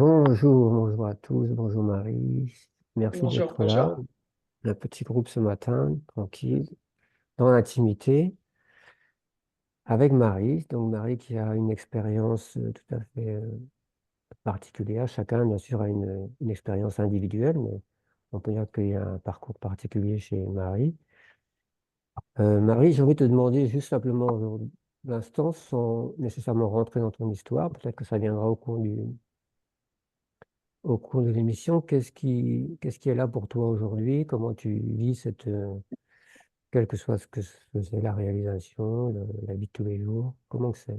Bonjour à tous, bonjour Marie. Merci Bonjour, d'être là. bonjour. Un petit groupe ce matin, tranquille, dans l'intimité, avec Marie. Donc Marie qui a une expérience tout à fait particulière. Chacun, bien sûr, a une expérience individuelle, mais on peut dire qu'il y a un parcours particulier chez Marie. Marie, j'ai envie de te demander juste simplement aujourd'hui, l'instant, sans nécessairement rentrer dans ton histoire, peut-être que ça viendra au cours de l'émission, qu'est-ce qui est là pour toi aujourd'hui? Comment tu vis quel que soit ce que c'est la réalisation, la vie de tous les jours? Comment que c'est?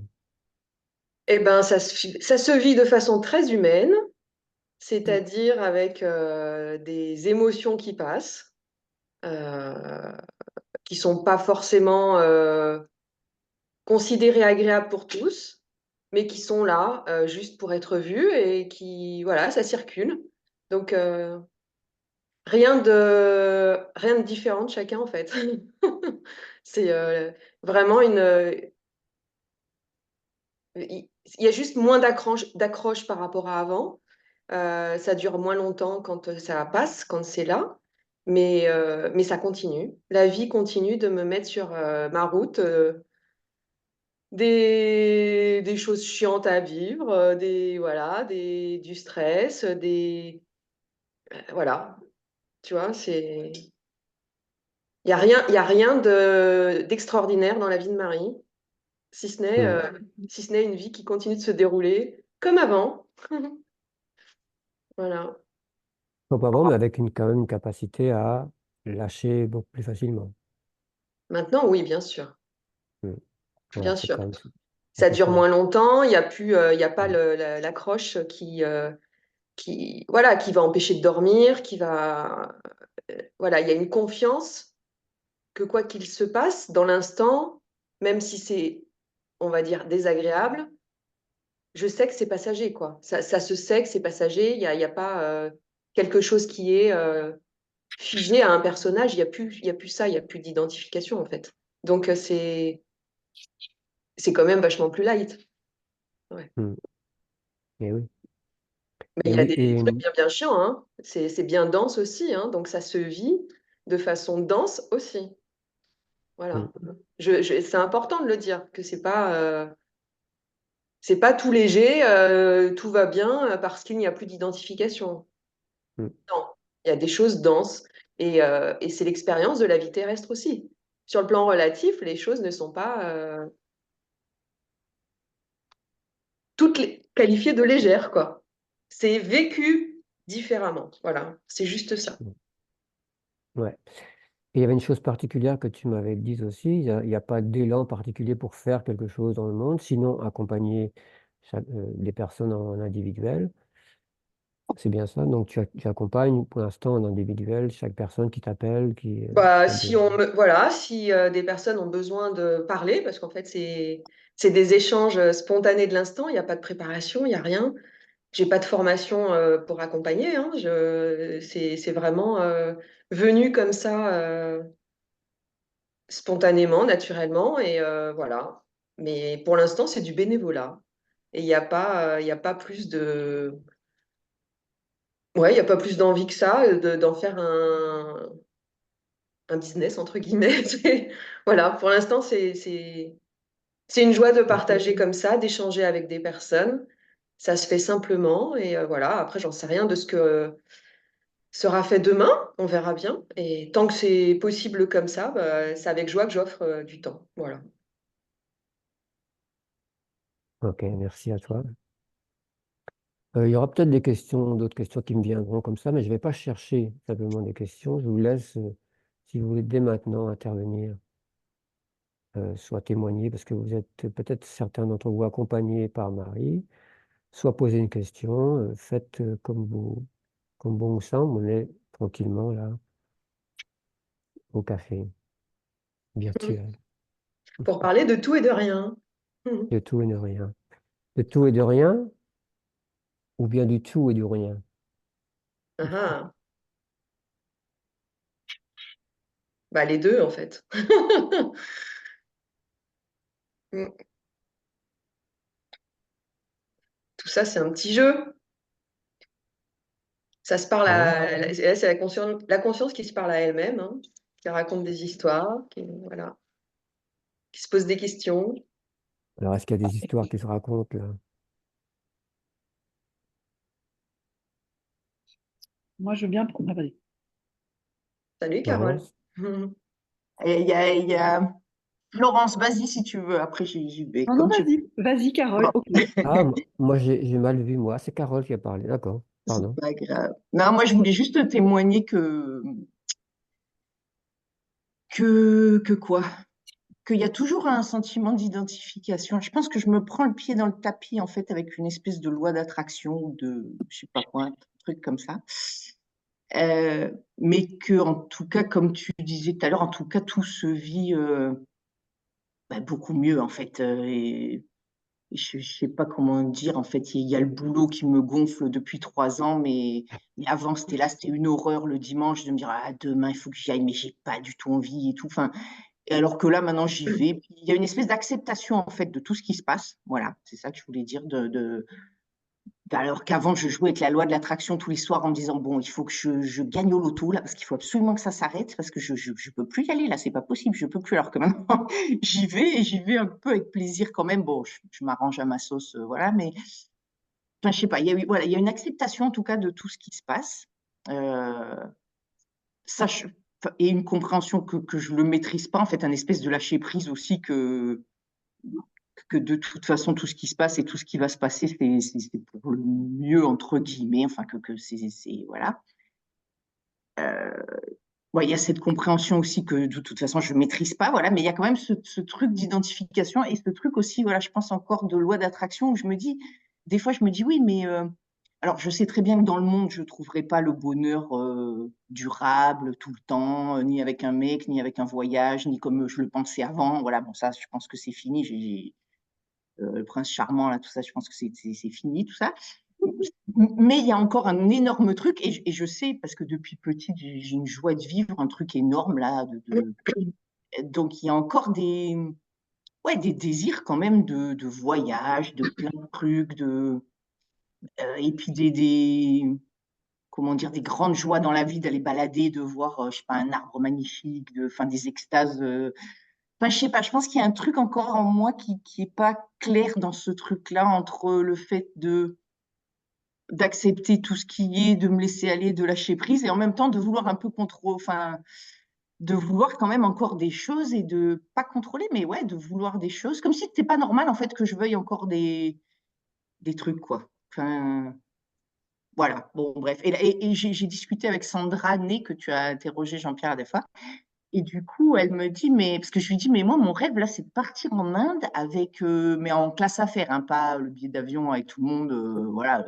Eh ben, ça se vit de façon très humaine, c'est-à-dire avec des émotions qui passent, euh, qui sont pas forcément considérées agréables pour tous, mais qui sont là juste pour être vues et qui, voilà, ça circule. Donc, rien de différent de chacun, en fait. C'est vraiment il y a juste moins d'accroche par rapport à avant. Ça dure moins longtemps quand ça passe, quand c'est là, mais ça continue. La vie continue de me mettre sur ma route des choses chiantes à vivre, voilà, du stress, voilà, tu vois, il y a rien d'extraordinaire dans la vie de Marie, si ce n'est Hmm. euh, si ce n'est une vie qui continue de se dérouler comme avant. Voilà. Pas avant, mais avec quand même une capacité à lâcher beaucoup plus facilement. Maintenant, oui, bien sûr. Hmm. Voilà, Bien c'est sûr. quand même Ça quelque dure chose. moins longtemps, il y a pas Hmm. l'accroche voilà, qui va empêcher de dormir, voilà, il y a une confiance que quoi qu'il se passe dans l'instant, même si c'est, on va dire, désagréable, je sais que c'est passager, quoi. Ça se sait que c'est passager, il y a pas quelque chose qui est figé à un personnage, il y a plus ça, il y a plus d'identification, en fait. Donc, c'est quand même vachement plus light. Ouais. Hmm. Et oui. Mais Et il y a oui, des trucs bien bien chiants, hein. C'est bien dense aussi, hein. Donc ça se vit de façon dense aussi. hmm. Voilà. C'est important de le dire que c'est pas tout léger, tout va bien parce qu'il n'y a plus d'identification. Hmm. Non, il y a des choses denses et c'est l'expérience de la vie terrestre aussi. Sur le plan relatif, les choses ne sont pas qualifiées de légères, quoi. C'est vécu différemment. Voilà, c'est juste ça. Hmm. Ouais. Et il y avait une chose particulière que tu m'avais dit aussi, il y a pas d'élan particulier pour faire quelque chose dans le monde, sinon accompagner des personnes en individuel. C'est bien ça. Donc tu accompagnes pour l'instant en individuel chaque personne qui t'appelle, Bah, qui a besoin. voilà, si des personnes ont besoin de parler, parce qu'en fait, c'est des échanges spontanés de l'instant, il n'y a pas de préparation, il n'y a rien. J'ai pas de formation pour accompagner, hein. C'est vraiment venu comme ça, spontanément, naturellement, et voilà. Mais pour l'instant, c'est du bénévolat. Et il y a pas plus de, ouais, il y a pas plus d'envie que ça d'en faire un business, entre guillemets. Voilà, pour l'instant, c'est une joie de partager comme ça, d'échanger avec des personnes. Ça se fait simplement et voilà. Après, j'en sais rien de ce que sera fait demain. On verra bien. Et tant que c'est possible comme ça, bah, c'est avec joie que j'offre du temps. Voilà. Ok, merci à toi. Il y aura peut-être d'autres questions qui me viendront comme ça, mais je ne vais pas chercher simplement des questions. Je vous laisse, si vous voulez, dès maintenant intervenir, soit témoigner, parce que vous êtes peut-être certains d'entre vous accompagnés par Marie, soit poser une question, faites comme bon vous semble. On est tranquillement là, au café Mhm. virtuel, Pour parler de tout et de rien. Mhm. de tout et de rien. De tout et de rien, ou bien du tout et du rien. Ah, ah. Bah, les deux, en fait. Mm. Tout ça, c'est un petit jeu. Ça se parle Ah ouais? là, c'est la conscience qui se parle à elle-même, hein, qui raconte des histoires, voilà, qui se pose des questions. Alors, est-ce qu'il y a des histoires qui se racontent là? Moi, je veux bien. Ah, vas-y. Salut, Non? Carole. Et il y a Florence, vas-y si tu veux. Après, j'y vais Non, non, comme tu veux. vas-y, Carole. Bon, Ok. Ah, moi j'ai mal vu, moi. C'est Carole qui a parlé, d'accord. c'est Pardon. pas grave. Non, moi, je voulais juste témoigner que quoi? Qu'il y a toujours un sentiment d'identification. Je pense que je me prends le pied dans le tapis, en fait, avec une espèce de loi d'attraction ou de, je sais pas quoi, un truc comme ça. Mais que, en tout cas, comme tu disais tout à l'heure, en tout cas, tout se vit beaucoup mieux, en fait. Et je sais pas comment dire, en fait, il y a le boulot qui me gonfle depuis 3 ans, mais avant, c'était une horreur le dimanche de me dire, ah, demain, il faut que j'y aille, mais j'ai pas du tout envie et tout. Enfin, et alors que là, maintenant, j'y vais. Puis, il y a une espèce d'acceptation, en fait, de tout ce qui se passe. Voilà, c'est ça que je voulais dire, alors qu'avant, je jouais avec la loi de l'attraction tous les soirs en me disant, bon, il faut que je gagne au loto, là, parce qu'il faut absolument que ça s'arrête, parce que je peux plus y aller, là, c'est pas possible, je peux plus. Alors que maintenant, j'y vais et j'y vais un peu avec plaisir quand même. Bon, je m'arrange à ma sauce, voilà, mais enfin, je sais pas, voilà, il y a une acceptation, en tout cas, de tout ce qui se passe. Euh, ça, et une compréhension que je le maîtrise pas, en fait, un espèce de lâcher prise aussi que de toute façon, tout ce qui se passe et tout ce qui va se passer, c'est pour le mieux, entre guillemets, enfin, que voilà. Ouais, il y a cette compréhension aussi que de toute façon, je ne maîtrise pas, voilà, mais il y a quand même ce truc d'identification et ce truc aussi, voilà, je pense encore de loi d'attraction où je me dis, des fois, je me dis, oui, mais alors je sais très bien que dans le monde, je ne trouverai pas le bonheur durable tout le temps, ni avec un mec, ni avec un voyage, ni comme je le pensais avant. Voilà, bon, ça, je pense que c'est fini. Le prince charmant, là, tout ça, je pense que c'est fini, tout ça. Mais il y a encore un énorme truc, et je sais, parce que depuis petite, j'ai une joie de vivre, un truc énorme, là. Donc, il y a encore des désirs quand même de voyage, de plein de trucs, et puis comment dire, des grandes joies dans la vie, d'aller balader, de voir, je sais pas, un arbre magnifique, enfin, des extases. Enfin, je sais pas, je pense qu'il y a un truc encore en moi qui est pas clair dans ce truc-là, entre le fait d'accepter tout ce qui est, de me laisser aller, de lâcher prise, et en même temps de vouloir un peu contrôler, enfin, de vouloir quand même encore des choses et de pas contrôler, mais ouais, de vouloir des choses, comme si c'était pas normal en fait que je veuille encore des trucs, quoi. Enfin, voilà, bon, bref. Et j'ai discuté avec Sandra Ney, que tu as interrogé Jean-Pierre à des fois. Et du coup, elle me dit, mais parce que je lui dis, mais moi, mon rêve, là, c'est de partir en Inde avec, mais en classe affaires, hein, pas le billet d'avion avec tout le monde, voilà,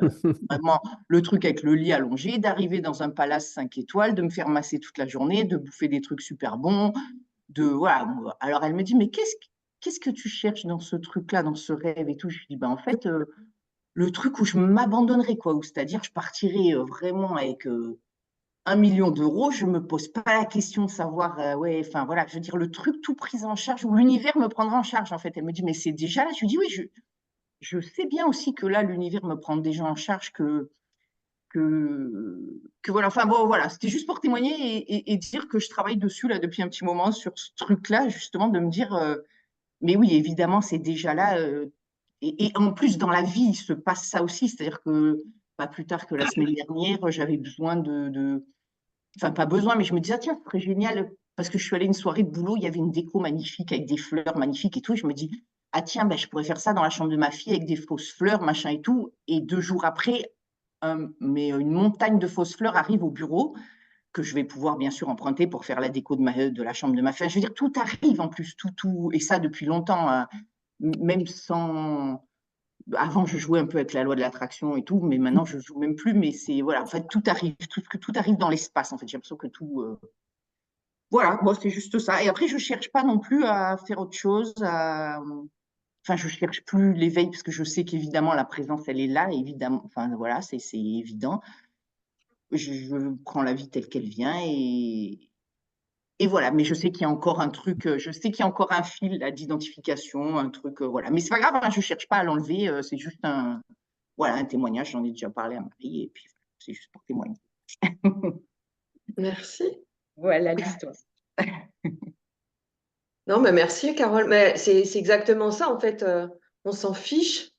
vraiment le truc avec le lit allongé, d'arriver dans un palace 5 étoiles, de me faire masser toute la journée, de bouffer des trucs super bons, voilà. Alors elle me dit, mais qu'est-ce que tu cherches dans ce truc-là, dans ce rêve et tout? Je lui dis, ben en fait, le truc où je m'abandonnerais, quoi, où c'est-à-dire je partirais vraiment avec 1 million d'euros, je me pose pas la question de savoir, ouais, enfin voilà, je veux dire, le truc tout pris en charge, où l'univers me prendra en charge, en fait. Elle me dit, mais c'est déjà là. Je lui dis, oui, je sais bien aussi que là, l'univers me prend déjà en charge, que voilà, enfin bon, voilà, c'était juste pour témoigner et dire que je travaille dessus, là, depuis un petit moment, sur ce truc-là, justement, de me dire, mais oui, évidemment, c'est déjà là. Et en plus, dans la vie, il se passe ça aussi, c'est-à-dire que pas plus tard que la semaine dernière, j'avais besoin enfin pas besoin, mais je me disais, ah, tiens, ce serait génial, parce que je suis allée à une soirée de boulot, il y avait une déco magnifique avec des fleurs magnifiques et tout, et je me dis, ah tiens, ben, je pourrais faire ça dans la chambre de ma fille avec des fausses fleurs, machin et tout, et 2 jours après, mais une montagne de fausses fleurs arrive au bureau, que je vais pouvoir bien sûr emprunter pour faire la déco de la chambre de ma fille. Je veux dire, tout arrive en plus, tout, et ça depuis longtemps, hein, même sans. Avant, je jouais un peu avec la loi de l'attraction et tout, mais maintenant, je joue même plus. Mais c'est voilà, en fait, tout arrive dans l'espace. En fait, j'ai l'impression que tout. Voilà, bon, c'est juste ça. Et après, je cherche pas non plus à faire autre chose. Enfin, je cherche plus l'éveil parce que je sais qu'évidemment la présence, elle est là, évidemment. Enfin, voilà, c'est évident. Je prends la vie telle qu'elle vient et voilà. Mais je sais qu'il y a encore un truc, je sais qu'il y a encore un fil là, d'identification, un truc, voilà. Mais c'est pas grave, hein, je cherche pas à l'enlever. C'est juste voilà, un témoignage, j'en ai déjà parlé à Marie, et puis c'est juste pour témoigner. Merci. Voilà l'histoire. Non, mais merci, Carole. Mais c'est exactement ça, en fait. On s'en fiche.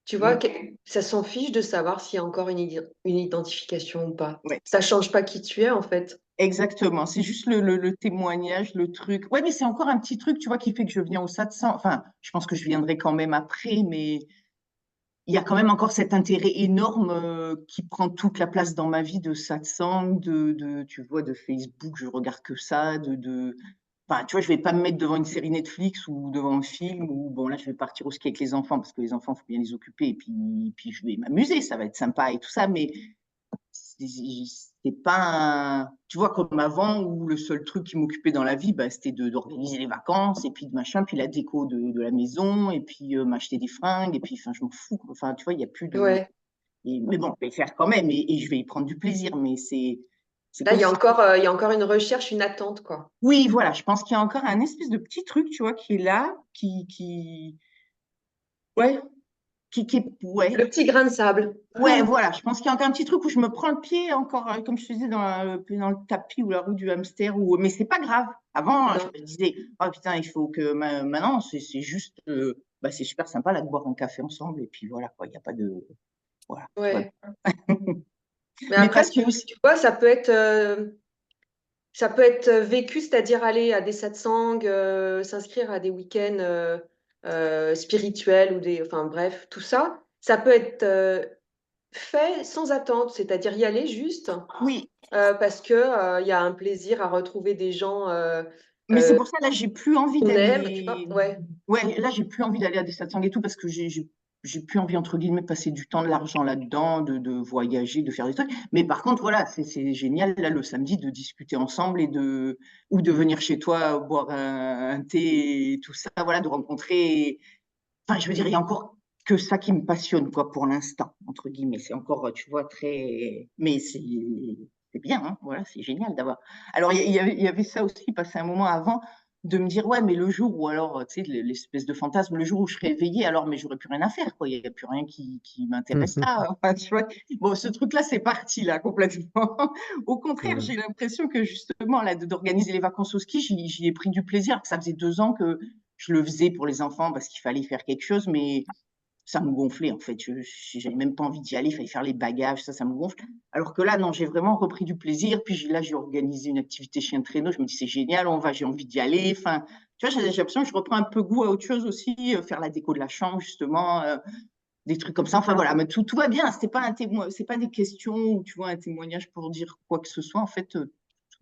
Tu vois, Mm. ça s'en fiche de savoir s'il y a encore une identification ou pas. Ouais. Ça change pas qui tu es, en fait. Exactement, c'est juste le témoignage, le truc. Ouais, mais c'est encore un petit truc, tu vois, qui fait que je viens au satsang. Enfin, je pense que je viendrai quand même après, mais il y a quand même encore cet intérêt énorme qui prend toute la place dans ma vie de satsang, tu vois, de Facebook, je regarde que ça, enfin, tu vois, je vais pas me mettre devant une série Netflix ou devant un film, ou bon, là, je vais partir au ski avec les enfants, parce que les enfants, il faut bien les occuper, et puis je vais m'amuser, ça va être sympa et tout ça, mais c'est pas tu vois, comme avant où le seul truc qui m'occupait dans la vie, bah, c'était d'organiser les vacances et puis de machin, puis la déco de la maison et puis m'acheter des fringues et puis enfin je m'en fous quoi. Enfin tu vois, il y a plus de Ouais. mais bon, je vais le faire quand même et je vais y prendre du plaisir, mais c'est Là, comme si il y a encore une recherche, une attente, quoi. oui, voilà, je pense qu'il y a encore un espèce de petit truc, tu vois, qui est là, qui ouais, qui est ouais. Le petit grain de sable. Ouais, voilà, je pense qu'il y a encore un petit truc où je me prends le pied encore, comme je te disais, dans le tapis ou la roue du hamster, mais c'est pas grave. Avant, je Non. me disais, oh putain, il faut que maintenant, c'est juste, bah, c'est super sympa là de boire un café ensemble, et puis voilà, quoi, il n'y a pas de. Voilà, tout va Ouais. Mais Mais après, parce que aussi, tu vois, ça peut être vécu, c'est-à-dire aller à des satsangs, s'inscrire à des week-ends spirituels ou enfin bref, tout ça. Ça peut être fait sans attente, c'est-à-dire y aller juste oui, parce que il y a un plaisir à retrouver des gens mais c'est pour ça, là, j'ai plus envie qu'on aime, tu vois. d'aller. Ouais, Ouais, là, j'ai plus envie d'aller à des satsangs et tout parce que j'ai plus envie, entre guillemets, de passer du temps, de l'argent là-dedans, de voyager, de faire des trucs. Mais par contre, voilà, c'est génial, là, le samedi, de discuter ensemble ou de venir chez toi boire un thé et tout ça, voilà, de rencontrer. Enfin, je veux dire, il y a encore que ça qui me passionne, quoi, pour l'instant, entre guillemets. C'est encore, tu vois, très. Mais c'est bien, hein, voilà, c'est génial d'avoir. Alors, il y avait ça aussi, passé un moment avant, de me dire, ouais, mais le jour où, alors, tu sais, l'espèce de fantasme, le jour où je serai éveillée, alors, mais j'aurai plus rien à faire, quoi. Il n'y a plus rien qui m'intéresse là. Enfin, tu vois. Bon, ce truc-là, c'est parti, là, complètement. Au contraire, j'ai l'impression que, justement, là, d'organiser les vacances au ski, j'y ai pris du plaisir. Ça faisait 2 ans que je le faisais pour les enfants parce qu'il fallait faire quelque chose, mais ça me gonflait en fait. Je n'avais même pas envie d'y aller, il fallait faire les bagages, ça me gonfle. Alors que là, non, j'ai vraiment repris du plaisir. Puis là, j'ai organisé une activité chien de traîneau. Je me dis, c'est génial, j'ai envie d'y aller. Enfin, tu vois, j'ai l'impression que je reprends un peu goût à autre chose aussi, faire la déco de la chambre, justement, des trucs comme ça. Enfin voilà, mais tout va bien. C'est pas des questions ou tu vois un témoignage pour dire quoi que ce soit. En fait,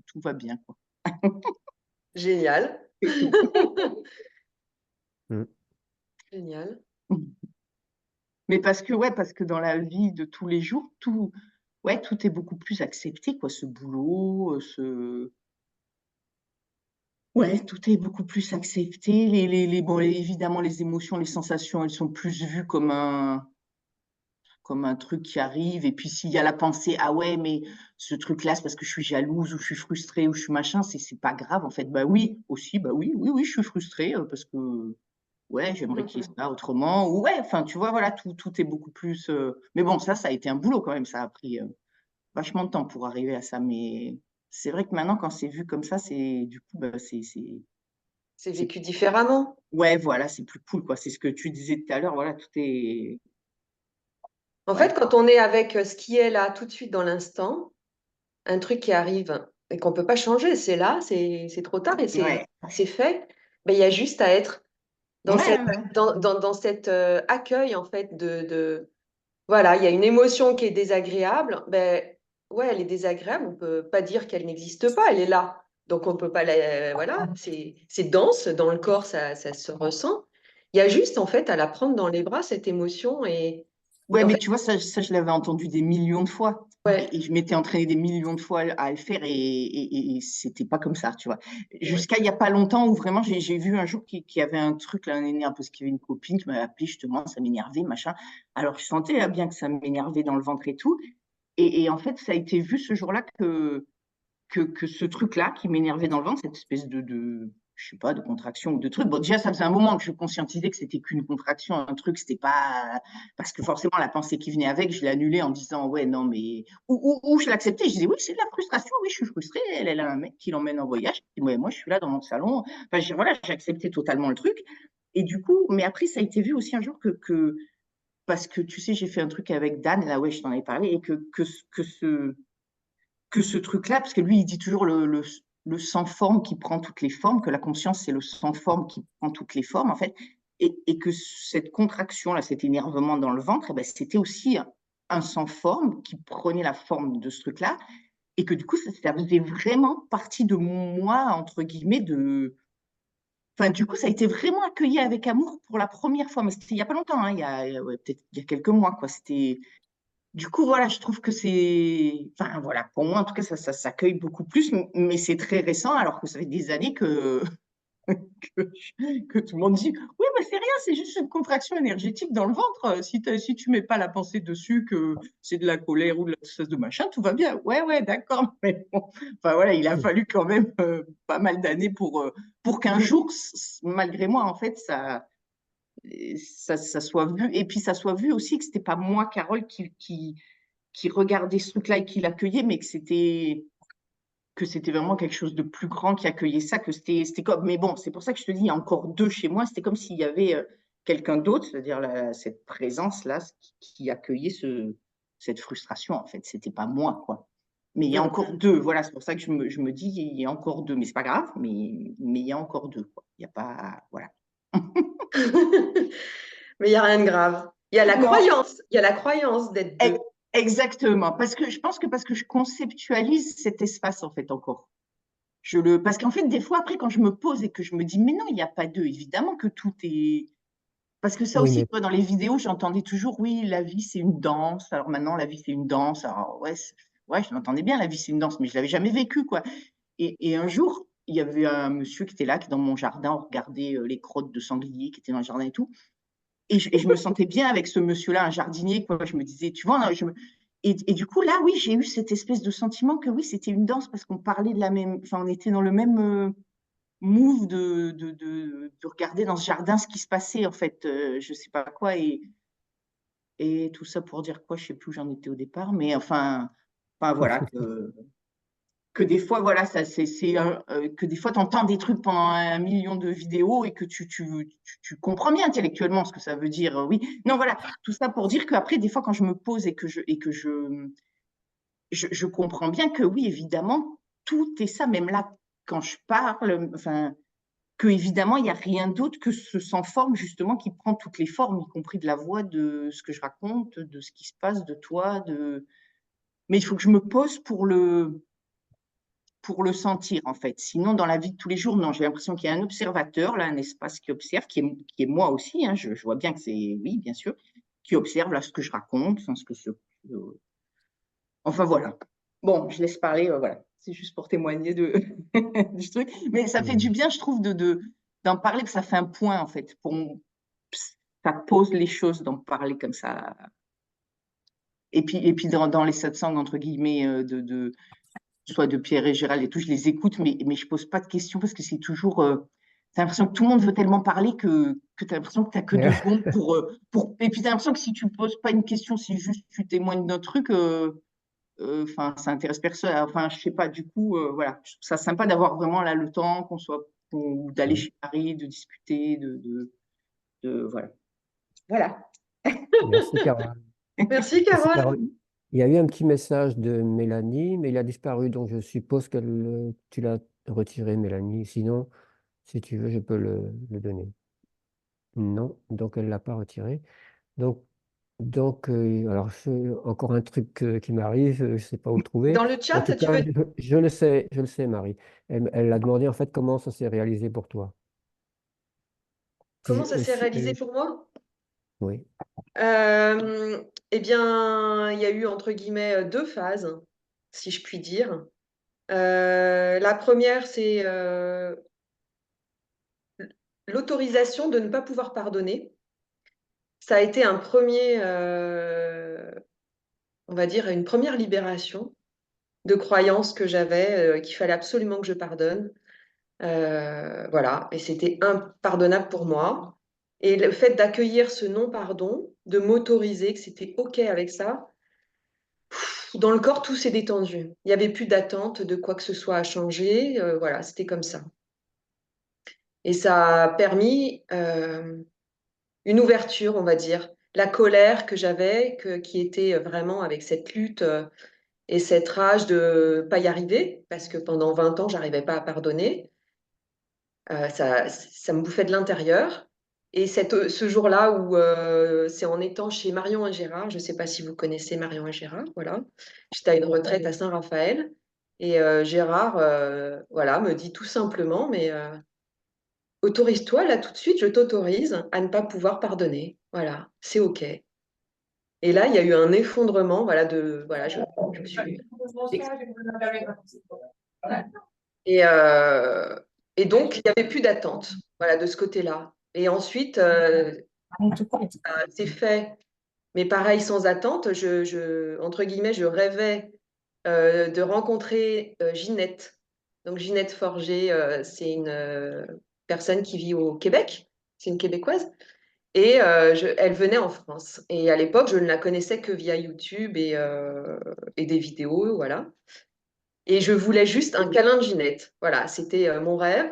tout va bien, quoi. génial. C'est tout. Génial. Mais parce que dans la vie de tous les jours, tout est beaucoup plus accepté, quoi. Ce boulot, ouais, tout est beaucoup plus accepté. Bon, évidemment, les émotions, les sensations, elles sont plus vues comme un truc qui arrive. Et puis, s'il y a la pensée, ah ouais, mais ce truc-là, c'est parce que je suis jalouse ou je suis frustrée ou je suis machin, c'est pas grave, en fait. Bah oui, aussi, bah oui, oui, oui, je suis frustrée parce que ouais, j'aimerais qu'il y ait ça autrement. Ou ouais, enfin, tu vois, voilà, tout est beaucoup plus. Mais bon, ça a été un boulot quand même. Ça a pris vachement de temps pour arriver à ça. Mais c'est vrai que maintenant, quand c'est vu comme ça, c'est du coup, bah, C'est c'est- vécu différemment. ouais, voilà, c'est plus cool, quoi. C'est ce que tu disais tout à l'heure. Voilà, tout est. En Ouais, fait, quand on est avec ce qui est là tout de suite dans l'instant, un truc qui arrive et qu'on ne peut pas changer, c'est là, c'est trop tard et ouais, c'est fait, ben, il y a juste à être dans ouais, cette, ouais. dans cet accueil, en fait, voilà, il y a une émotion qui est désagréable, ben, ouais, elle est désagréable, on ne peut pas dire qu'elle n'existe pas, elle est là. Donc, on ne peut pas la. Voilà, c'est dense, dans le corps, ça se ressent. Il y a juste, en fait, à la prendre dans les bras, cette émotion. Ouais, Et en mais fait, tu vois, ça je l'avais entendu des millions de fois. ouais, Et je m'étais entraînée des millions de fois à le faire et c'était pas comme ça, tu vois. ouais. Jusqu'à il y a pas longtemps où vraiment j'ai vu un jour qu'il y avait un truc, là, un énerve, parce qu'il y avait une copine qui m'avait appelé justement, ça m'énervait, machin. Alors je sentais là, bien que ça m'énervait dans le ventre et tout. Et en fait, ça a été vu ce jour-là que ce truc-là qui m'énervait dans le ventre, cette espèce je sais pas, de contraction ou de trucs. Bon, déjà, ça faisait un moment que je conscientisais que c'était qu'une contraction, un truc, c'était pas. Parce que forcément, la pensée qui venait avec, je l'annulais en disant, ouais, non, mais. Ou je l'acceptais, je disais, oui, c'est de la frustration, oui, je suis frustrée. Elle a un mec qui l'emmène en voyage. Et moi, je suis là dans mon salon. Enfin, voilà, j'ai accepté totalement le truc. Et du coup, mais après, ça a été vu aussi un jour parce que tu sais, j'ai fait un truc avec Dan, là, ouais, je t'en ai parlé, et que ce truc-là, parce que lui, il dit toujours le sans forme qui prend toutes les formes, que la conscience, c'est le sans forme qui prend toutes les formes, en fait, et que cette contraction-là, cet énervement dans le ventre, eh ben, c'était aussi un sans forme qui prenait la forme de ce truc-là, et que du coup, ça faisait vraiment partie de moi, entre guillemets, de. Enfin, du coup, ça a été vraiment accueilli avec amour pour la première fois, mais c'était il n'y a pas longtemps, hein, ouais, peut-être il y a quelques mois, quoi. C'était du coup, voilà, je trouve que c'est. Enfin, voilà, pour moi, en tout cas, ça s'accueille beaucoup plus, mais c'est très récent, alors que ça fait des années que tout le monde dit oui, mais c'est rien, c'est juste une contraction énergétique dans le ventre. Si tu mets pas la pensée dessus que c'est de la colère ou de la tristesse de machin, tout va bien. Ouais, ouais, d'accord. Mais bon, enfin, voilà, il a fallu quand même pas mal d'années pour qu'un jour, malgré moi, en fait, ça soit vu. Et puis, ça soit vu aussi que c'était pas moi, Carole, qui regardait ce truc-là et qui l'accueillait, mais que c'était vraiment quelque chose de plus grand qui accueillait ça, que c'était comme. Mais bon, c'est pour ça que je te dis, il y a encore deux chez moi. C'était comme s'il y avait quelqu'un d'autre, c'est-à-dire cette présence-là qui accueillait cette frustration, en fait. C'était pas moi, quoi. Mais il y a encore deux. Voilà, c'est pour ça que je me dis, il y a encore deux. Mais c'est pas grave, mais il y a encore deux, quoi. Il n'y a pas. Voilà. Mais il n'y a rien de grave. Il y a la Non, croyance. Il y a la croyance d'être deux. exactement. Parce que je conceptualise cet espace, en fait, encore. Parce qu'en fait, des fois, après, quand je me pose et que je me dis, mais non, il n'y a pas d'eux, évidemment que tout est. Parce que ça Oui, aussi, mais tu vois, dans les vidéos, j'entendais toujours, oui, la vie, c'est une danse. Alors maintenant, la vie, c'est une danse. Alors, ouais, ouais, je l'entendais bien, la vie, c'est une danse, mais je ne l'avais jamais vécu, quoi. Et un jour, il y avait un monsieur qui était là, qui dans mon jardin, on regardait les crottes de sanglier qui étaient dans le jardin et tout. Et je me sentais bien avec ce monsieur-là, un jardinier, quoi. Je me disais, tu vois, et du coup, là, oui, j'ai eu cette espèce de sentiment que oui, c'était une danse parce qu'on parlait de la même. Enfin, on était dans le même move de regarder dans ce jardin ce qui se passait, en fait, je sais pas quoi. Et tout ça pour dire quoi, je sais plus où j'en étais au départ, mais enfin voilà, que des fois, voilà, que des fois, tu entends des trucs pendant 1 million de vidéos et que tu comprends bien intellectuellement ce que ça veut dire. Oui, non, voilà, tout ça pour dire qu'après, des fois, quand je me pose je comprends bien que oui, évidemment, tout est ça, même là, quand je parle, enfin, que évidemment, il n'y a rien d'autre que ce sans forme, justement, qui prend toutes les formes, y compris de la voix, de ce que je raconte, de ce qui se passe, de toi, Mais il faut que je me pose pour le sentir, en fait. Sinon, dans la vie de tous les jours, non, j'ai l'impression qu'il y a un observateur, là, un espace qui observe, qui est moi aussi, hein, je vois bien que c'est, oui, bien sûr, qui observe là ce que je raconte, enfin, enfin, voilà. Bon, je laisse parler, voilà. C'est juste pour témoigner du truc. Mais ça fait du bien, je trouve, d'en parler, que ça fait un point, en fait. Ça pose les choses d'en parler comme ça. Et puis dans les satsangs, entre guillemets, soit de Pierre et Gérald et tout, je les écoute, mais je ne pose pas de questions parce que c'est toujours. Tu as l'impression que tout le monde veut tellement parler que tu as l'impression que tu n'as que 2 secondes Et puis tu as l'impression que si tu ne poses pas une question, si juste tu témoignes d'un truc, enfin, ça intéresse personne. Enfin, je sais pas, du coup, voilà. Je trouve ça sympa d'avoir vraiment là le temps, ou d'aller chez Paris, de discuter, voilà. Voilà. merci, Carole. Merci, Merci, Carole. Carole. Il y a eu un petit message de Mélanie, mais il a disparu, donc je suppose que tu l'as retiré, Mélanie. Sinon, si tu veux, je peux le donner. Non, donc elle ne l'a pas retiré. Donc, alors, encore un truc qui m'arrive, je ne sais pas où le trouver. Dans le En chat, tout tu cas, peux. je le sais, Marie. Elle a demandé en fait comment ça s'est réalisé pour toi. Comment ça s'est réalisé pour moi? Oui. Eh bien, il y a eu entre guillemets 2 phases, si je puis dire. La première, c'est l'autorisation de ne pas pouvoir pardonner. Ça a été un premier, on va dire, une première libération de croyances que j'avais, qu'il fallait absolument que je pardonne. Voilà, et c'était impardonnable pour moi. Et le fait d'accueillir ce non-pardon, de m'autoriser que c'était OK avec ça, dans le corps, tout s'est détendu. Il n'y avait plus d'attente de quoi que ce soit à changer. Voilà, c'était comme ça. Et ça a permis une ouverture, on va dire. La colère que j'avais, qui était vraiment avec cette lutte et cette rage de ne pas y arriver, parce que pendant 20 ans, je n'arrivais pas à pardonner. Ça me bouffait de l'intérieur. Et ce jour-là où c'est en étant chez Marion et Gérard, je ne sais pas si vous connaissez Marion et Gérard, voilà. J'étais à une retraite à Saint-Raphaël et Gérard voilà, me dit tout simplement, mais autorise-toi là tout de suite, je t'autorise à ne pas pouvoir pardonner. Voilà, c'est OK. Et là, il y a eu un effondrement, voilà, voilà, je me suis. Et, euh, et donc, il n'y avait plus d'attente, voilà, de ce côté-là. Et ensuite, ça s'est fait, mais pareil, sans attente. Entre guillemets, je rêvais de rencontrer Ginette. Donc, Ginette Forger, c'est une personne qui vit au Québec. C'est une Québécoise. Et elle venait en France. Et à l'époque, je ne la connaissais que via YouTube et des vidéos, voilà. Et je voulais juste un câlin de Ginette. Voilà, c'était mon rêve.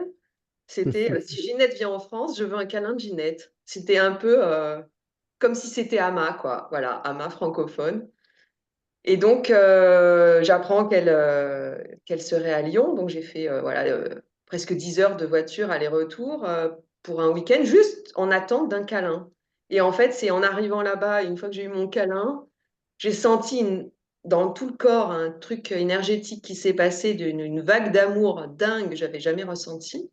C'était si Ginette vient en France, je veux un câlin de Ginette. C'était un peu comme si c'était Ama, quoi. Voilà, Ama francophone. Et donc, j'apprends qu'elle serait à Lyon. Donc, j'ai fait voilà, presque 10 heures de voiture aller-retour pour un week-end, juste en attente d'un câlin. Et en fait, c'est en arrivant là-bas, une fois que j'ai eu mon câlin, j'ai senti dans tout le corps un truc énergétique qui s'est passé, une vague d'amour dingue que j'avais jamais ressenti.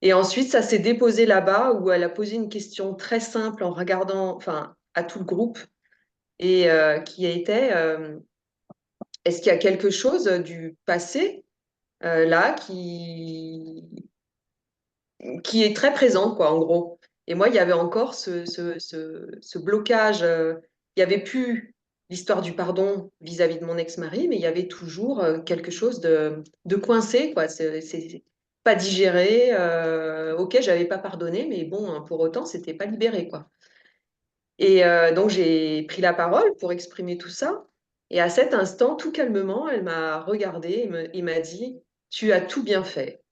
Et ensuite, ça s'est déposé là-bas où elle a posé une question très simple en regardant, enfin, à tout le groupe et qui était est-ce qu'il y a quelque chose du passé là qui est très présent, quoi, en gros. Et moi, il y avait encore ce blocage. Il n'y avait plus l'histoire du pardon vis-à-vis de mon ex-mari, mais il y avait toujours quelque chose de coincé, quoi. C'est pas digéré. Ok, j'avais pas pardonné, mais bon, hein, pour autant, c'était pas libéré, quoi. Et donc, j'ai pris la parole pour exprimer tout ça. Et à cet instant, tout calmement, elle m'a regardée et m'a dit, tu as tout bien fait.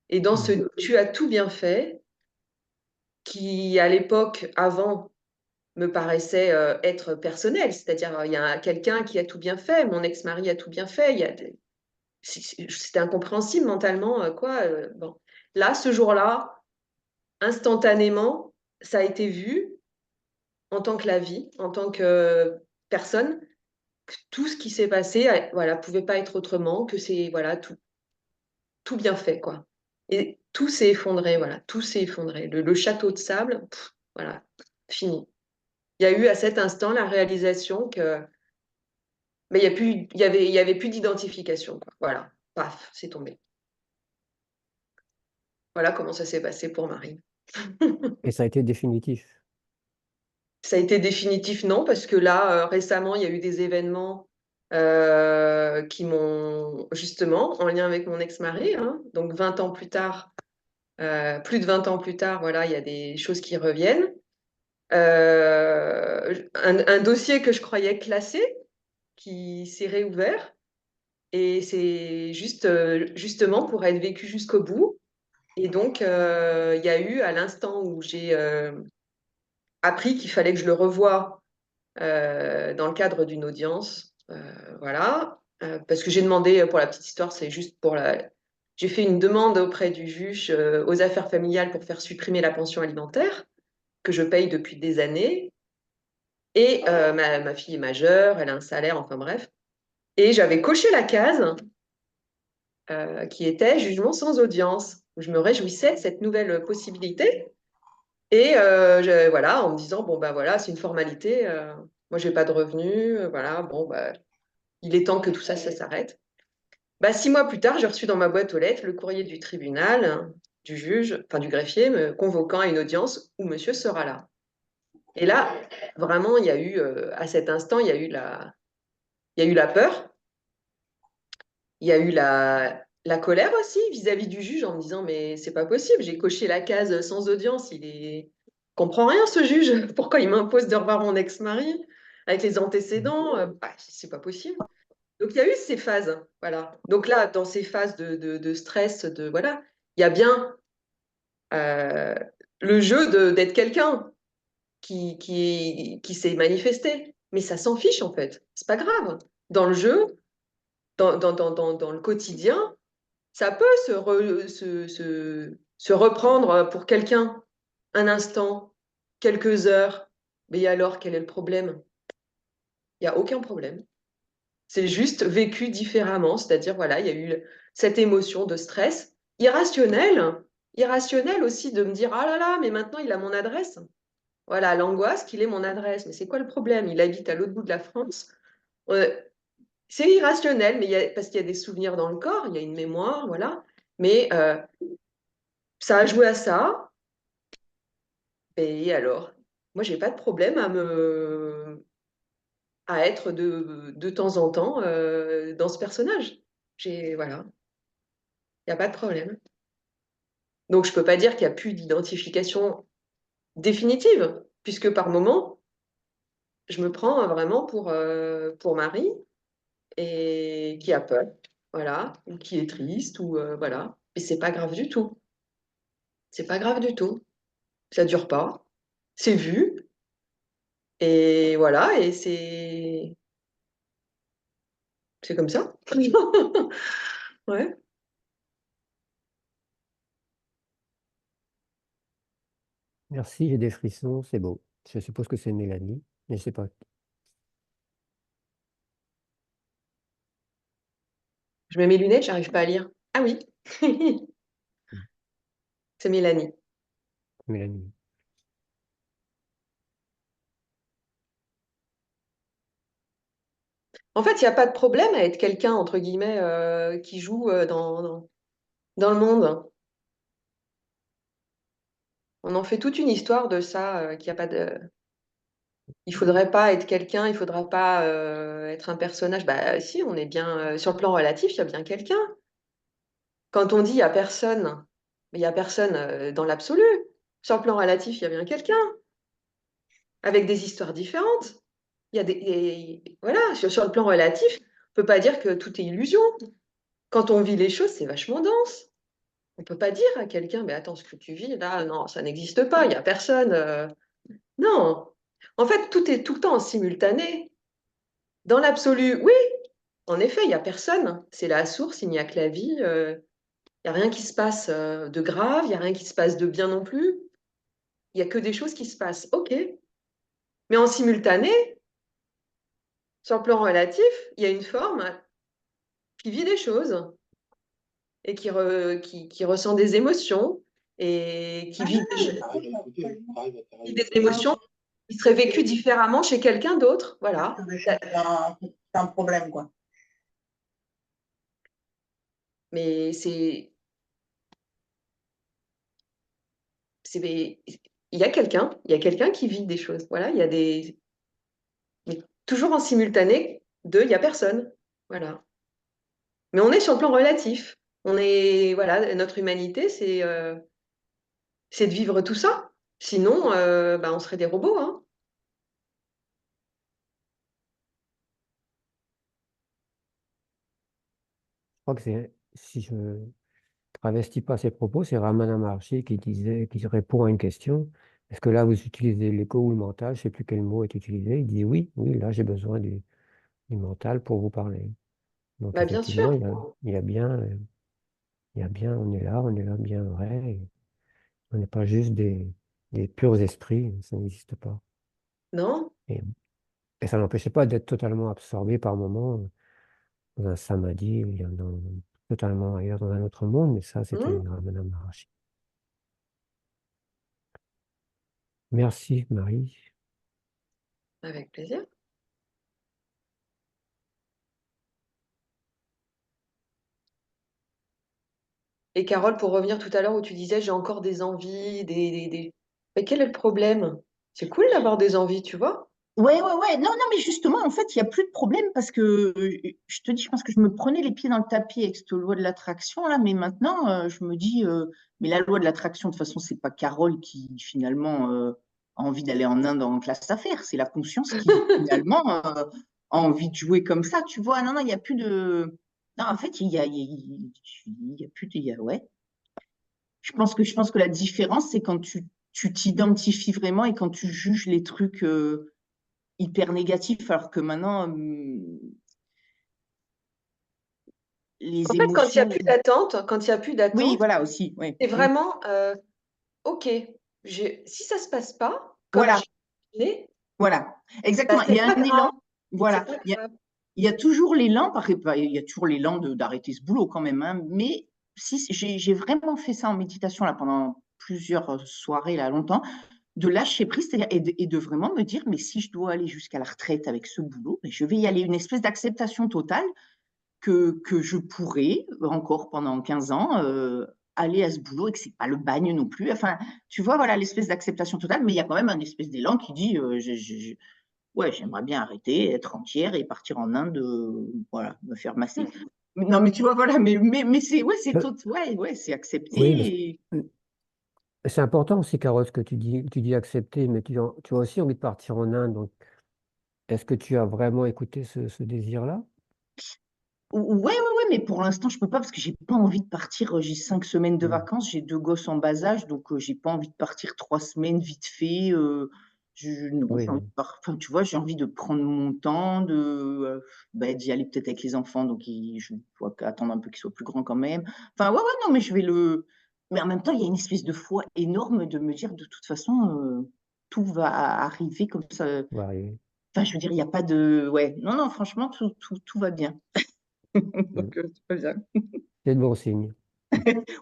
Et dans ce tu as tout bien fait, qui à l'époque, avant, me paraissait être personnel, c'est-à-dire il y a quelqu'un qui a tout bien fait, mon ex-mari a tout bien fait, c'était incompréhensible mentalement, quoi. Bon. Là, ce jour-là, instantanément, ça a été vu en tant que la vie, en tant que personne, que tout ce qui s'est passé, voilà, pouvait pas être autrement, que c'est voilà tout bien fait, quoi. Et tout s'est effondré, voilà, tout s'est effondré. Le château de sable, voilà, fini. Il y a eu à cet instant la réalisation que, mais il y avait plus d'identification, quoi. Voilà, paf, c'est tombé. Voilà comment ça s'est passé pour Marie. Et ça a été définitif. Ça a été définitif, non, parce que là, récemment, il y a eu des événements qui m'ont, justement, en lien avec mon ex-mari, hein, donc 20 ans plus tard, plus de 20 ans plus tard, voilà, il y a des choses qui reviennent. Un dossier que je croyais classé, qui s'est réouvert, et c'est justement pour être vécu jusqu'au bout. Et donc, il y a eu, à l'instant où j'ai appris qu'il fallait que je le revoie dans le cadre d'une audience. Voilà. Parce que j'ai demandé, pour la petite histoire, c'est juste pour la. J'ai fait une demande auprès du juge aux affaires familiales pour faire supprimer la pension alimentaire que je paye depuis des années. Et ma fille est majeure, elle a un salaire, enfin bref. Et j'avais coché la case qui était jugement sans audience. Je me réjouissais de cette nouvelle possibilité. Et voilà, en me disant, bon, ben voilà, c'est une formalité. Moi, je n'ai pas de revenus. Voilà, bon, bah, il est temps que tout ça, ça s'arrête. Bah, 6 mois plus tard, j'ai reçu dans ma boîte aux lettres le courrier du tribunal, du juge, enfin du greffier, me convoquant à une audience où monsieur sera là. Et là, vraiment, il y a eu, à cet instant, il y a eu la peur, il y a eu la colère aussi vis-à-vis du juge en me disant, mais c'est pas possible, j'ai coché la case sans audience, il comprend rien ce juge, pourquoi il m'impose de revoir mon ex-mari avec les antécédents, bah, c'est pas possible. Donc il y a eu ces phases, voilà. Donc là, dans ces phases de stress, voilà, il y a bien euh, le jeu d'être quelqu'un qui s'est manifesté, mais ça s'en fiche en fait, c'est pas grave. Dans le jeu, dans le quotidien, ça peut se reprendre pour quelqu'un un instant, quelques heures. Mais alors, quel est le problème? Il n'y a aucun problème. C'est juste vécu différemment, c'est-à-dire, voilà, il y a eu cette émotion de stress irrationnelle aussi de me dire, ah là là, mais maintenant il a mon adresse. Voilà, l'angoisse qu'il ait mon adresse. Mais c'est quoi le problème? Il habite à l'autre bout de la France. Euh, c'est irrationnel, mais parce qu'il y a des souvenirs dans le corps, il y a une mémoire, voilà. Mais ça a joué à ça. Et alors, moi, j'ai pas de problème à être de temps en temps dans ce personnage. Voilà, il n'y a pas de problème. Donc, je peux pas dire qu'il n'y a plus d'identification définitive, puisque par moment, je me prends vraiment pour Marie et qui a peur, voilà, ou qui est triste, ou voilà. Et c'est pas grave du tout. C'est pas grave du tout. Ça dure pas. C'est vu. Et voilà, et c'est comme ça. Ouais. Merci, j'ai des frissons, c'est beau. Je suppose que c'est Mélanie, mais je sais pas. Je mets mes lunettes, j'arrive pas à lire. Ah oui, c'est Mélanie. Mélanie. En fait, il n'y a pas de problème à être quelqu'un, entre guillemets, qui joue dans le monde. On en fait toute une histoire de ça, qu'il y a pas de... Il faudrait pas être quelqu'un, il faudra pas être un personnage. Bah si, on est bien... sur le plan relatif, il y a bien quelqu'un. Quand on dit il n'y a personne, mais il n'y a personne dans l'absolu. Sur le plan relatif, il y a bien quelqu'un, avec des histoires différentes. Il y a voilà, sur le plan relatif, on peut pas dire que tout est illusion. Quand on vit les choses, c'est vachement dense. On peut pas dire à quelqu'un, mais attends, ce que tu vis là, non, ça n'existe pas, il n'y a personne. Non. En fait, tout est tout le temps en simultané. Dans l'absolu, oui, en effet, il n'y a personne. C'est la source, il n'y a que la vie. Il n'y a rien qui se passe de grave, il n'y a rien qui se passe de bien non plus. Il n'y a que des choses qui se passent. OK. Mais en simultané, sur le plan relatif, il y a une forme qui vit des choses et qui ressent des émotions et qui vit des émotions qui seraient vécues différemment chez quelqu'un d'autre. Voilà. C'est un problème, quoi. Mais il y a quelqu'un qui vit des choses. Voilà, il y a mais toujours en simultané il y a personne. Voilà. Mais on est sur le plan relatif. Voilà, notre humanité, c'est de vivre tout ça. Sinon, bah, on serait des robots, hein. Je crois que c'est, si je travestis pas ses propos, c'est Ramana Maharshi qui disait, qui répond à une question. Est-ce que là, vous utilisez l'écho ou le mental? Je sais plus quel mot est utilisé. Il dit oui, oui, là, j'ai besoin du mental pour vous parler. Donc, Bah, bien sûr. effectivement, il y a bien, on est là bien vrai. Et on n'est pas juste des purs esprits, ça n'existe pas. Non? Et, et ça n'empêchait pas d'être totalement absorbé par moments dans un samadhi, ou bien totalement ailleurs dans un autre monde, mais ça, c'était Hmm. Ramana Maharshi. Merci, Marie. Avec plaisir. Et Carole, pour revenir tout à l'heure où tu disais, j'ai encore des envies, Mais quel est le problème? C'est cool d'avoir des envies, tu vois? Ouais, ouais, ouais. Non, non, mais justement, en fait, il n'y a plus de problème parce que je te dis, je pense que je me prenais les pieds dans le tapis avec cette loi de l'attraction là, mais maintenant, je me dis, mais la loi de l'attraction, de toute façon, c'est pas Carole qui finalement a envie d'aller en Inde en classe d'affaires, c'est la conscience qui finalement a envie de jouer comme ça, tu vois. Non, non, il n'y a plus de. Non, en fait, il y a plus de. Ouais. Je pense que la différence, c'est quand tu t'identifies vraiment et quand tu juges les trucs. Hyper négatif, alors que maintenant, En les fait, quand il n'y a émotions. plus d'attente, quand il y a plus Oui, d'attente, voilà aussi. Ouais. c'est vraiment OK. Si ça se passe pas comme Voilà, j'ai imaginé, voilà. bah, Exactement. Il y c'est a pas un grave. élan. C'est Voilà. pas Il y a, grave. il y a toujours l'élan, il y a toujours l'élan d'arrêter ce boulot quand même, hein. Mais si j'ai vraiment fait ça en méditation là pendant plusieurs soirées là longtemps, de lâcher prise, c'est-à-dire et de vraiment me dire, mais si je dois aller jusqu'à la retraite avec ce boulot, ben, je vais y aller. Une espèce d'acceptation totale que je pourrais encore pendant 15 ans aller à ce boulot et que c'est pas le bagne non plus. Enfin, tu vois, voilà l'espèce d'acceptation totale, mais il y a quand même un espèce d'élan qui dit ouais, j'aimerais bien arrêter, être entière et partir en Inde, voilà, me faire masser. Non, mais tu vois, voilà, mais c'est ouais, Euh, ouais, c'est Oui, mais accepté. c'est important aussi, Carole, ce que tu dis accepter, mais tu as aussi envie de partir en Inde. Donc, est-ce que tu as vraiment écouté ce désir-là? Ouais, ouais, ouais, mais pour l'instant, je peux pas parce que j'ai pas envie de partir. J'ai 5 semaines de Hmm. vacances, j'ai 2 gosses en bas âge, donc j'ai pas envie de partir 3 semaines vite fait. Non, j'ai envie Oui, de enfin, tu vois, j'ai envie de prendre mon temps, d'y aller peut-être avec les enfants, donc je dois attendre un peu qu'ils soient plus grands quand même. Enfin, ouais, ouais, non, mais je vais le. Mais en même temps, il y a une espèce de foi énorme de me dire de toute façon, tout va arriver comme ça. ça va arriver. Enfin, je veux dire, il n'y a pas de. Ouais, non, non, franchement, tout va bien. Hmm. Donc, tout va bien. C'est de bon signe.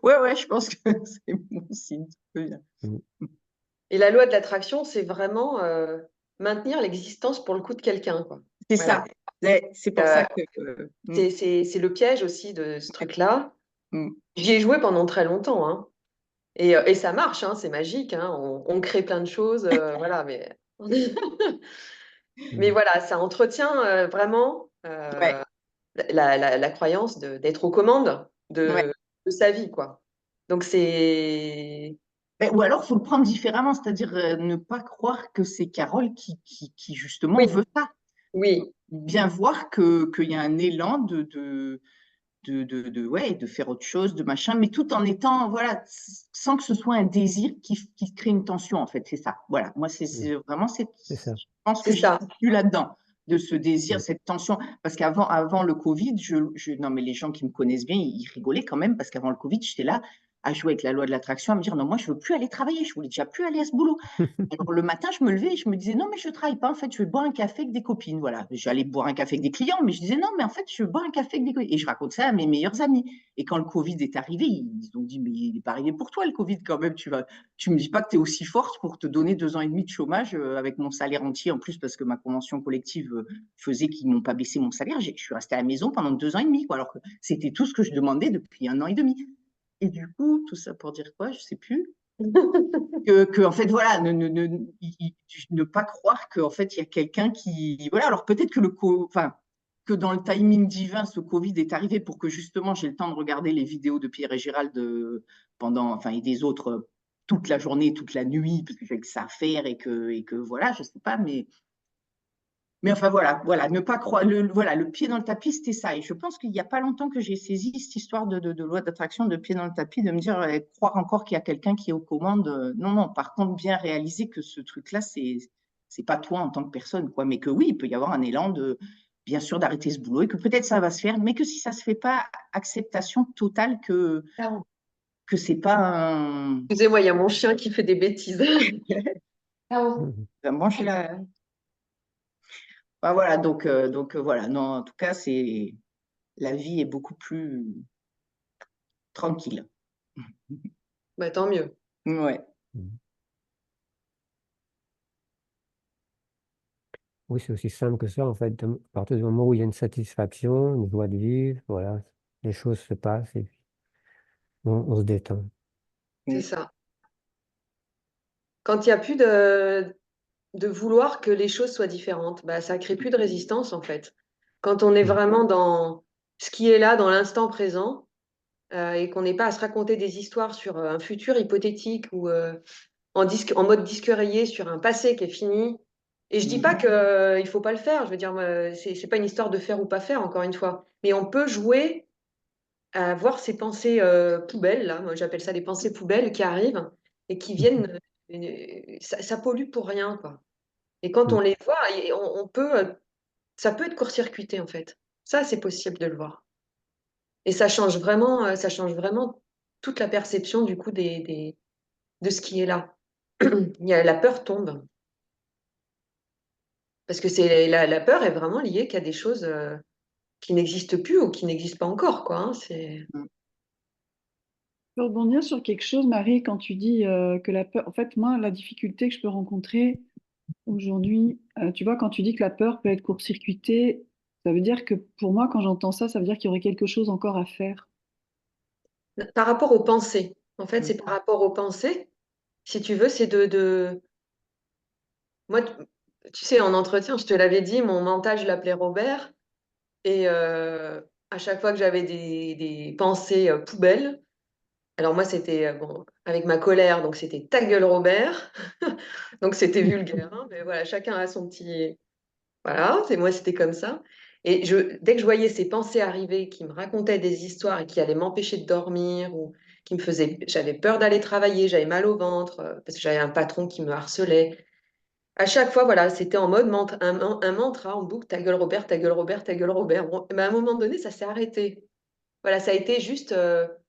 Ouais, ouais, je pense que c'est bon signe, tout va bien. Hmm. Et la loi de l'attraction, c'est vraiment maintenir l'existence pour le coup de quelqu'un, quoi. C'est Voilà. ça. C'est pour Euh, ça que. c'est le piège aussi de ce truc-là. Mm. J'y ai joué pendant très longtemps, hein. Et ça marche, hein, c'est magique, hein. On crée plein de choses, voilà, mais mais Hmm. voilà, ça entretient vraiment Ouais, la croyance d'être aux commandes ouais. de sa vie, quoi. Donc c'est Ou alors, il faut le prendre différemment, c'est-à-dire ne pas croire que c'est Carole qui justement oui, veut ça. oui, Bien voir qu'il y a un élan ouais, de faire autre chose, de machin, mais tout en étant, voilà, sans que ce soit un désir qui crée une tension, en fait, c'est ça. Voilà, moi, Hmm. vraiment, C'est ça. je pense que c'est j'y ça. suis plus là-dedans, de ce désir, Hmm. cette tension. Parce avant le Covid, non, mais les gens qui me connaissent bien, ils rigolaient quand même, parce qu'avant le Covid, j'étais là à jouer avec la loi de l'attraction, à me dire, non, moi, je veux plus aller travailler, je voulais déjà plus aller à ce boulot. Alors le matin, je me levais et je me disais non, mais je ne travaille pas. En fait, je vais boire un café avec des copines. Voilà, j'allais boire un café avec des clients, mais je disais non, mais en fait, je veux boire un café avec des copines. Et je raconte ça à mes meilleurs amis. Et quand le Covid est arrivé, ils ont dit mais il n'est pas arrivé pour toi le Covid quand même. Tu me dis pas que tu es aussi forte pour te donner 2 ans et demi de chômage avec mon salaire entier en plus parce que ma convention collective faisait qu'ils m'ont pas baissé mon salaire. Je suis restée à la maison pendant 2 ans et demi, quoi, alors que c'était tout ce que je demandais depuis 1 an et demi. Et du coup, tout ça pour dire quoi, je sais plus en fait, voilà, ne pas croire qu'en fait, il y a quelqu'un qui. Voilà, alors peut-être enfin, que dans le timing divin, ce Covid est arrivé pour que justement j'ai le temps de regarder les vidéos de Pierre et Gérald enfin, et des autres toute la journée, toute la nuit, parce que j'ai que ça à faire et que voilà, je sais pas, mais enfin voilà, ne pas croire, voilà, le pied dans le tapis, c'était ça. Et je pense qu'il n'y a pas longtemps que j'ai saisi cette histoire de loi d'attraction, de pied dans le tapis, de me dire, croire encore qu'il y a quelqu'un qui est aux commandes. Non, non, par contre, bien réaliser que ce truc-là, c'est pas toi en tant que personne, quoi, mais que oui, il peut y avoir un élan bien sûr, d'arrêter ce boulot et que peut-être ça va se faire, mais que si ça se fait pas, acceptation totale que c'est pas un. Excusez-moi, il y a mon chien qui fait des bêtises. Ciao. Hmm. Vraiment, je suis là. Enfin, voilà, donc voilà, non, en tout cas, la vie est beaucoup plus tranquille. Bah, tant mieux. Ouais, Hmm. Oui, c'est aussi simple que ça, en fait. À partir du moment où il y a une satisfaction, une joie de vivre, voilà, les choses se passent et puis on se détend. C'est ça. Quand il n'y a plus de vouloir que les choses soient différentes. Bah, ça crée plus de résistance, en fait. Quand on est Mm. vraiment dans ce qui est là, dans l'instant présent, et qu'on n'est pas à se raconter des histoires sur un futur hypothétique ou en mode disque rayé sur un passé qui est fini. Et je dis pas qu'il ne faut pas le faire. Je veux dire, c'est pas une histoire de faire ou pas faire, encore une fois. Mais on peut jouer à voir ces pensées poubelles, là. Moi, j'appelle ça des pensées poubelles qui arrivent et qui viennent. Ça pollue pour rien, quoi. Et quand on Mm. les voit, on peut, ça peut être court-circuité, en fait. Ça, c'est possible de le voir. Et ça change vraiment toute la perception, du coup, de ce qui est là. La peur tombe. Parce que la peur est vraiment liée qu'à des choses qui n'existent plus ou qui n'existent pas encore, quoi. Hein. Je peux rebondir sur quelque chose, Marie, quand tu dis que la peur. En fait, moi, la difficulté que je peux rencontrer aujourd'hui, tu vois, quand tu dis que la peur peut être court-circuitée, ça veut dire que pour moi, quand j'entends ça, ça veut dire qu'il y aurait quelque chose encore à faire. Par rapport aux pensées. En fait, Mm. c'est par rapport aux pensées. Si tu veux, c'est Moi, tu sais, en entretien, je te l'avais dit, mon mental, je l'appelais Robert. Et à chaque fois que j'avais des pensées poubelles, alors moi, c'était bon, avec ma colère, donc c'était ta gueule, Robert. Donc c'était vulgaire, hein, mais voilà, chacun a son petit. Voilà, moi, c'était comme ça. Et dès que je voyais ces pensées arriver qui me racontaient des histoires et qui allaient m'empêcher de dormir ou qui me faisaient. J'avais peur d'aller travailler, j'avais mal au ventre parce que j'avais un patron qui me harcelait. À chaque fois, voilà, c'était en mode un mantra en boucle, ta gueule, Robert, ta gueule, Robert, ta gueule, Robert. Bon, mais à un moment donné, ça s'est arrêté. Voilà, ça a été juste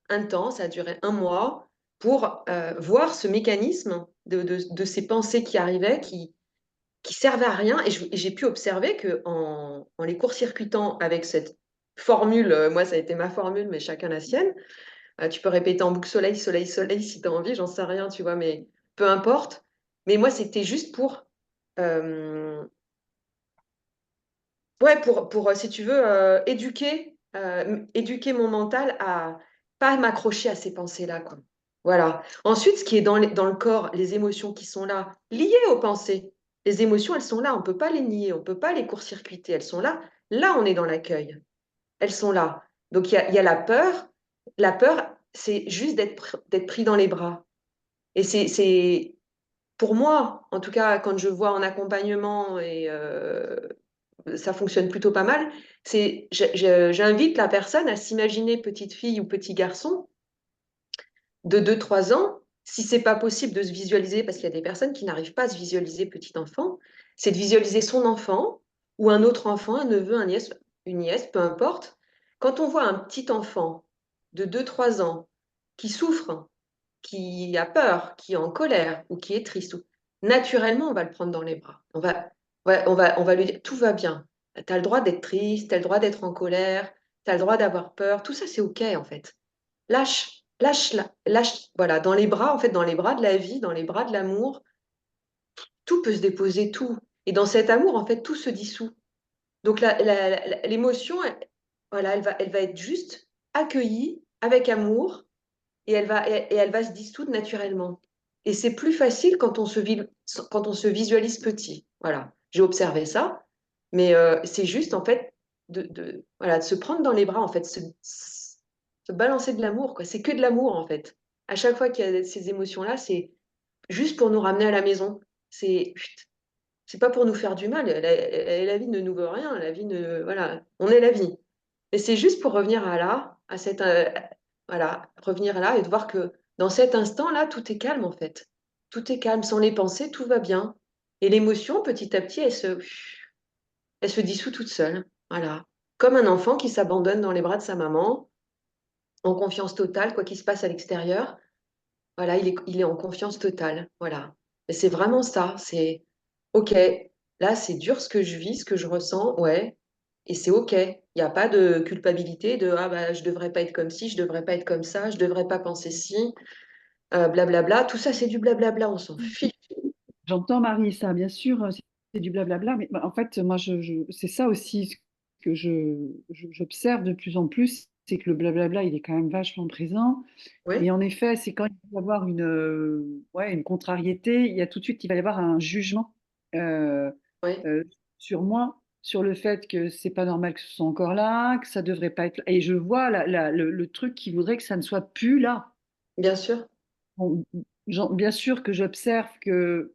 un temps, ça a duré un mois pour voir ce mécanisme de ces pensées qui arrivaient, qui servaient à rien. Et j'ai pu observer en les court-circuitant avec cette formule, moi ça a été ma formule, mais chacun la sienne, tu peux répéter en boucle soleil, soleil, soleil si tu as envie, j'en sais rien, tu vois, mais peu importe. Mais moi, c'était juste euh, ouais, si tu veux, éduquer mon mental à pas m'accrocher à ces pensées-là, quoi. Voilà. Ensuite, ce qui est dans le corps, les émotions qui sont là, liées aux pensées. Les émotions, elles sont là, on ne peut pas les nier, on ne peut pas les court-circuiter, elles sont là. Là, on est dans l'accueil. Elles sont là. Donc, il y a la peur. La peur, c'est juste d'être pris dans les bras. Et pour moi, en tout cas, quand je vois en accompagnement et ça fonctionne plutôt pas mal, j'invite la personne à s'imaginer petite fille ou petit garçon de 2 3 ans. Si c'est pas possible de se visualiser, parce qu'il y a des personnes qui n'arrivent pas à se visualiser petit enfant, c'est de visualiser son enfant ou un autre enfant, un neveu, une nièce, peu importe. Quand on voit un petit enfant de 2 3 ans qui souffre, qui a peur, qui est en colère ou qui est triste, naturellement, on va le prendre dans les bras. Ouais, on va lui dire, tout va bien. Tu as le droit d'être triste, tu as le droit d'être en colère, tu as le droit d'avoir peur. Tout ça, c'est OK, en fait. Lâche, lâche, lâche, voilà, dans les bras, en fait, dans les bras de la vie, dans les bras de l'amour, tout peut se déposer, tout. Et dans cet amour, en fait, tout se dissout. Donc, l'émotion, voilà, elle va être juste accueillie avec amour et elle va se dissoudre naturellement. Et c'est plus facile quand on se visualise petit. Voilà, j'ai observé ça, mais c'est juste en fait voilà, de se prendre dans les bras, en fait, se balancer de l'amour, quoi. C'est que de l'amour, en fait. À chaque fois qu'il y a ces émotions-là, c'est juste pour nous ramener à la maison. Chut, c'est pas pour nous faire du mal. La vie ne nous veut rien. La vie ne, voilà, on est la vie. Et c'est juste pour revenir à là, voilà, revenir là et de voir que dans cet instant-là, tout est calme en fait. Tout est calme, sans les pensées, tout va bien. Et l'émotion, petit à petit, elle se dissout toute seule. Voilà. Comme un enfant qui s'abandonne dans les bras de sa maman, en confiance totale, quoi qu'il se passe à l'extérieur. Voilà, il est en confiance totale. Voilà. Et c'est vraiment ça. C'est OK, là, c'est dur ce que je vis, ce que je ressens, ouais. Et c'est OK. Il n'y a pas de culpabilité de ah bah je devrais pas être comme ci, je devrais pas être comme ça, je devrais pas penser ci, blablabla. Tout ça, c'est du blablabla, on s'en fiche. J'entends, Marie, ça, bien sûr, c'est du blablabla, mais en fait, moi, c'est ça aussi ce que j'observe de plus en plus, c'est que le blablabla, il est quand même vachement présent. Oui, Et en effet, c'est quand il va y avoir ouais, une contrariété, il y a tout de suite, il va y avoir un jugement. Oui, sur moi, sur le fait que c'est pas normal que ce soit encore là, que ça devrait pas être là. Et je vois le truc qui voudrait que ça ne soit plus là. bien sûr. Bon, bien sûr que j'observe que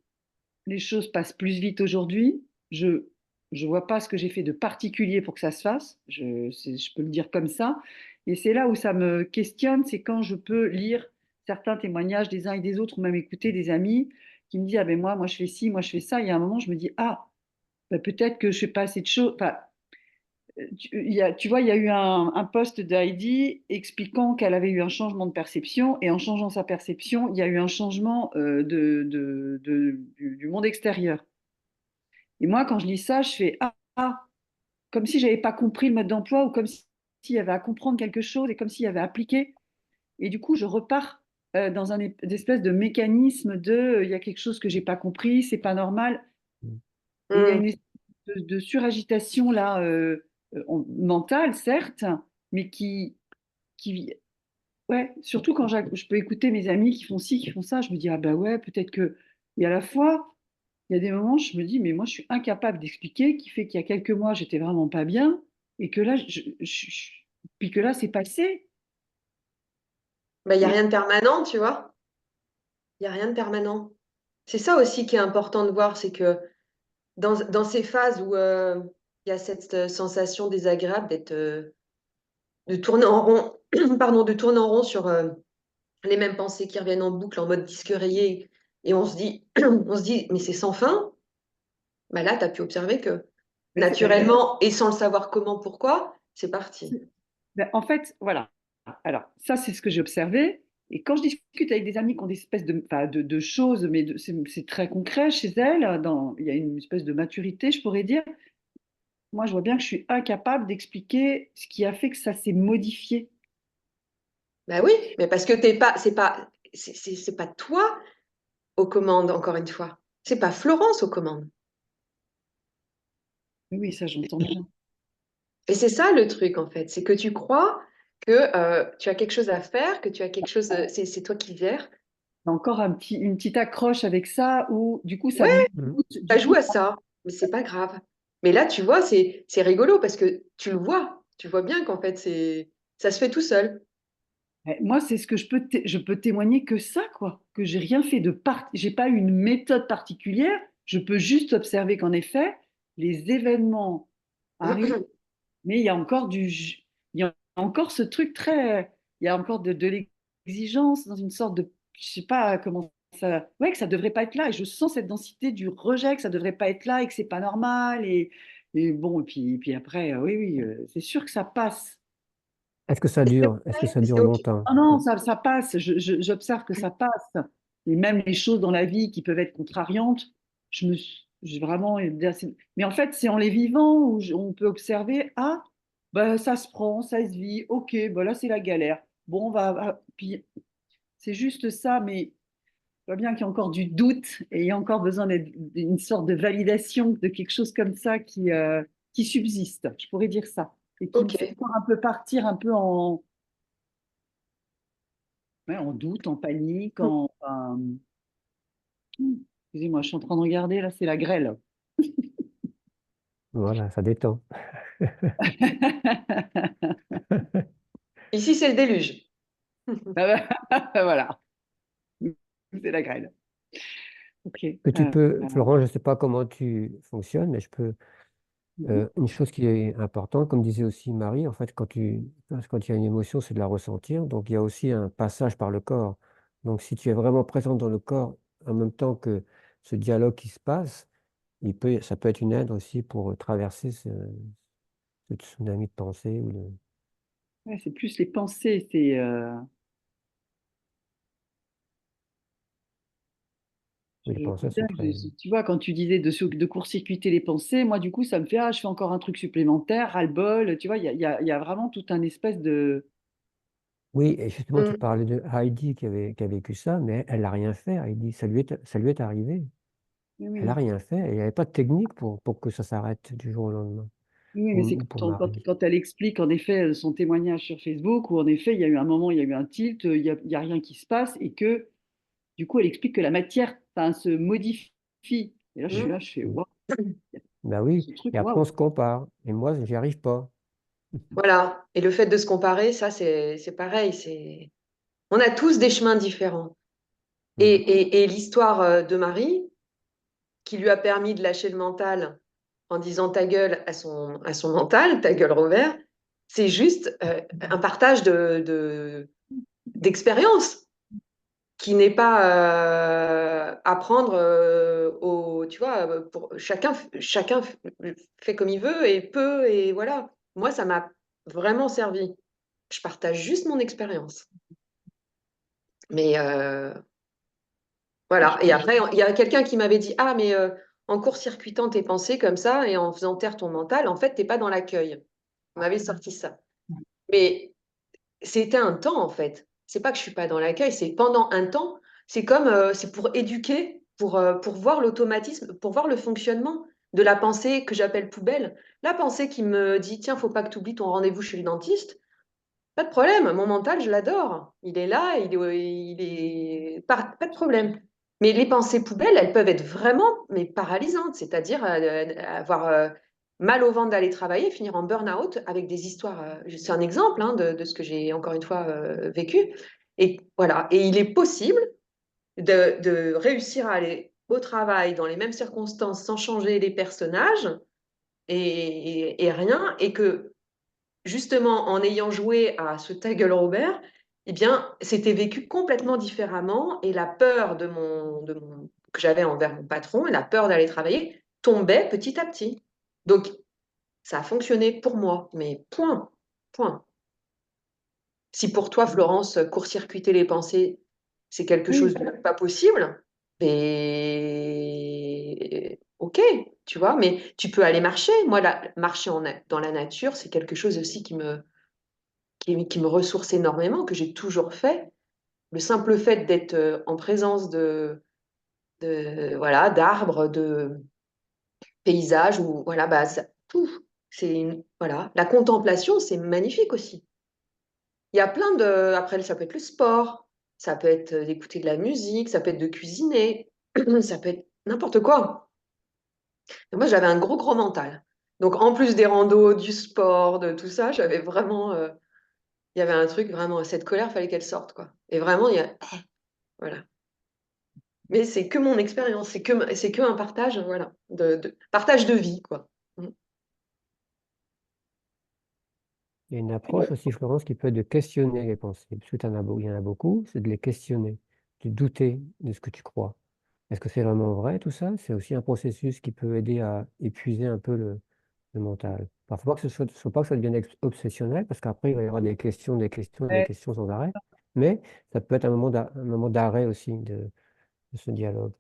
les choses passent plus vite aujourd'hui. Je je vois pas ce que j'ai fait de particulier pour que ça se fasse. Je peux le dire comme ça. Et c'est là où ça me questionne, c'est quand je peux lire certains témoignages des uns et des autres, ou même écouter des amis qui me disent ah ben moi je fais ci, moi je fais ça. Il y a un moment je me dis ah ben, peut-être que je fais pas assez de choses. Enfin, tu vois, il y a eu un post d'Heidi expliquant qu'elle avait eu un changement de perception, et en changeant sa perception, il y a eu un changement du monde extérieur. Et moi, quand je lis ça, je fais ah, comme si j'avais pas compris le mode d'emploi, ou comme s'il y avait à comprendre quelque chose, et comme s'il y avait à appliquer. Et du coup, je repars dans une espèce de mécanisme il y a quelque chose que j'ai pas compris, c'est pas normal. Et il y a Mm. une espèce de suragitation là, mentale, certes, mais qui, ouais, surtout quand je peux écouter mes amis qui font ci, qui font ça, je me dis, ah bah ouais, peut-être que. Et à la fois, il y a des moments, je me dis, mais moi, je suis incapable d'expliquer, qui fait qu'il y a quelques mois, j'étais vraiment pas bien, et que là, puis que là, c'est passé. Ben, il n'y a Et rien de permanent, tu vois. Il n'y a rien de permanent. C'est ça aussi qui est important de voir, c'est que dans ces phases où il y a cette sensation désagréable de tourner en rond, pardon, de tourner en rond sur les mêmes pensées qui reviennent en boucle en mode disque rayé, et on se dit, on se dit, mais c'est sans fin. Ben là, tu as pu observer que naturellement, et sans le savoir comment, pourquoi, c'est parti. ben, en fait, voilà. Alors, ça, c'est ce que j'ai observé. Et quand je discute avec des amis qui ont des espèces enfin, de choses, mais c'est très concret chez elles, il y a une espèce de maturité, je pourrais dire. Moi, je vois bien que je suis incapable d'expliquer ce qui a fait que ça s'est modifié. Ben oui, mais parce que c'est pas toi aux commandes, encore une fois. C'est pas Florence aux commandes. Oui, oui, ça, j'entends bien. Et c'est ça le truc, en fait. C'est que tu crois que tu as quelque chose à faire, que tu as quelque chose, c'est toi qui gères. Il y a encore une petite accroche avec ça où, du coup, ça me Ouais, Mhm. doute. ça Du joue coup, à ça, mais c'est pas grave. Mais là, tu vois, c'est rigolo parce que tu le vois. Tu vois bien qu'en fait, ça se fait tout seul. moi, c'est ce que je peux témoigner que ça, quoi. Que j'ai rien fait j'ai pas eu une méthode particulière. Je peux juste observer qu'en effet, les événements arrivent, mais il y a encore ce truc il y a encore de l'exigence dans une sorte de, je sais pas comment ça, ouais, que ça devrait pas être là. Et je sens cette densité du rejet, que ça devrait pas être là et que c'est pas normal. Et bon, et puis après, oui, oui, c'est sûr que ça passe. Est-ce que ça dure? Est-ce que ça C'est dure OK. longtemps? Ah non, ça passe. J'observe que ça passe. Et même les choses dans la vie qui peuvent être contrariantes, j'ai vraiment. Mais en fait, c'est en les vivant où on peut observer, ah, bah, ça se prend, ça se vit, ok, bah là, c'est la galère. Bon, puis c'est juste ça, mais je vois bien qu'il y a encore du doute et il y a encore besoin d'une sorte de validation de quelque chose comme ça qui subsiste, je pourrais dire ça, et qui me fait OK. encore un peu partir un peu ouais, en doute, en panique, excusez-moi, je suis en train de regarder, là, c'est la grêle. Voilà, ça détend. Ici, c'est le déluge. Voilà, c'est la grêle. Ok. Que tu peux, Voilà. Florent, je ne sais pas comment tu fonctionnes, mais je peux. Mhm. Une chose qui est importante, comme disait aussi Marie, en fait, quand il y a une émotion, c'est de la ressentir. Donc, il y a aussi un passage par le corps. Donc, si tu es vraiment présent dans le corps en même temps que ce dialogue qui se passe, ça peut être une aide aussi pour traverser ce tsunami de pensée Ouais, c'est plus les pensées, ou les je vois pensées bien sont très. tu vois, quand tu disais de court-circuiter les pensées, moi, du coup, ça me fait, ah, je fais encore un truc supplémentaire, ras-le-bol, tu vois, il y a vraiment tout un espèce de. Oui, et justement, tu Mm. parlais de Heidi qui a vécu ça, mais elle n'a rien fait, Heidi. Ça lui est arrivé. Oui, Elle n'a oui. rien fait. Et il n'y avait pas de technique pour que ça s'arrête du jour au lendemain. Oui, mais c'est Ou pour quand, Marie. quand elle explique en effet son témoignage sur Facebook, où en effet il y a eu un moment, il y a eu un tilt, il y a rien qui se passe, et que du coup elle explique que la matière enfin, se modifie Et là, je suis là, je fais, waouh, Ben oui, ce truc, et après on waouh. se compare. Et moi, j'y arrive pas. Voilà. Et le fait de se comparer, ça, c'est pareil. On a tous des chemins différents. Mm. Et l'histoire de Marie, qui lui a permis de lâcher le mental en disant ta gueule à son mental, ta gueule Robert, c'est juste un partage d'expérience qui n'est pas à prendre tu vois, chacun fait comme il veut et peut, et voilà. Moi, ça m'a vraiment servi. Je partage juste mon expérience. Mais voilà. Et après, il y a quelqu'un qui m'avait dit, ah, mais en court-circuitant tes pensées comme ça et en faisant taire ton mental, en fait, t'es pas dans l'accueil. On m'avait sorti ça. Mais c'était un temps, en fait. C'est pas que je suis pas dans l'accueil, c'est pendant un temps. C'est comme, c'est pour éduquer, pour voir l'automatisme, pour voir le fonctionnement de la pensée que j'appelle poubelle. La pensée qui me dit, tiens, faut pas que tu oublies ton rendez-vous chez le dentiste. Pas de problème, mon mental, je l'adore. Il est là, pas de problème. Mais les pensées poubelles, elles peuvent être vraiment mais paralysantes, c'est-à-dire avoir mal au ventre d'aller travailler, finir en burn-out avec des histoires. C'est un exemple hein, de ce que j'ai encore une fois vécu. Et voilà. Et il est possible de réussir à aller au travail dans les mêmes circonstances sans changer les personnages et rien, et que justement, en ayant joué à ce Ta gueule Robert, eh bien, c'était vécu complètement différemment et la peur que j'avais envers mon patron et la peur d'aller travailler tombait petit à petit. Donc, ça a fonctionné pour moi, mais point, point. Si pour toi, Florence, court-circuiter les pensées, c'est quelque chose Oui, de pas possible, et ok, tu vois, mais tu peux aller marcher. Moi, marcher dans la nature, c'est quelque chose aussi qui me ressource énormément, que j'ai toujours fait. Le simple fait d'être en présence voilà, d'arbres, de paysages, ou voilà, bah, voilà. La contemplation, c'est magnifique aussi. Il y a plein de. Après, ça peut être le sport, ça peut être d'écouter de la musique, ça peut être de cuisiner, ça peut être n'importe quoi. Et moi, j'avais un gros, gros mental. Donc, en plus des randos, du sport, de tout ça, j'avais vraiment. Il y avait un truc vraiment, cette colère, fallait qu'elle sorte, quoi. Et vraiment, voilà. Mais c'est que mon expérience, c'est que un partage, voilà, partage de vie, quoi. Mm. Il y a une approche aussi, Florence, qui peut être de questionner les pensées. Parce que il y en a beaucoup, c'est de les questionner, de douter de ce que tu crois. Est-ce que c'est vraiment vrai tout ça? C'est aussi un processus qui peut aider à épuiser un peu le mental. Parfois, faut pas que ça devienne obsessionnel, parce qu'après, il va y avoir des questions, des questions, des ouais, questions sans arrêt. Mais ça peut être un moment d'arrêt aussi de ce dialogue.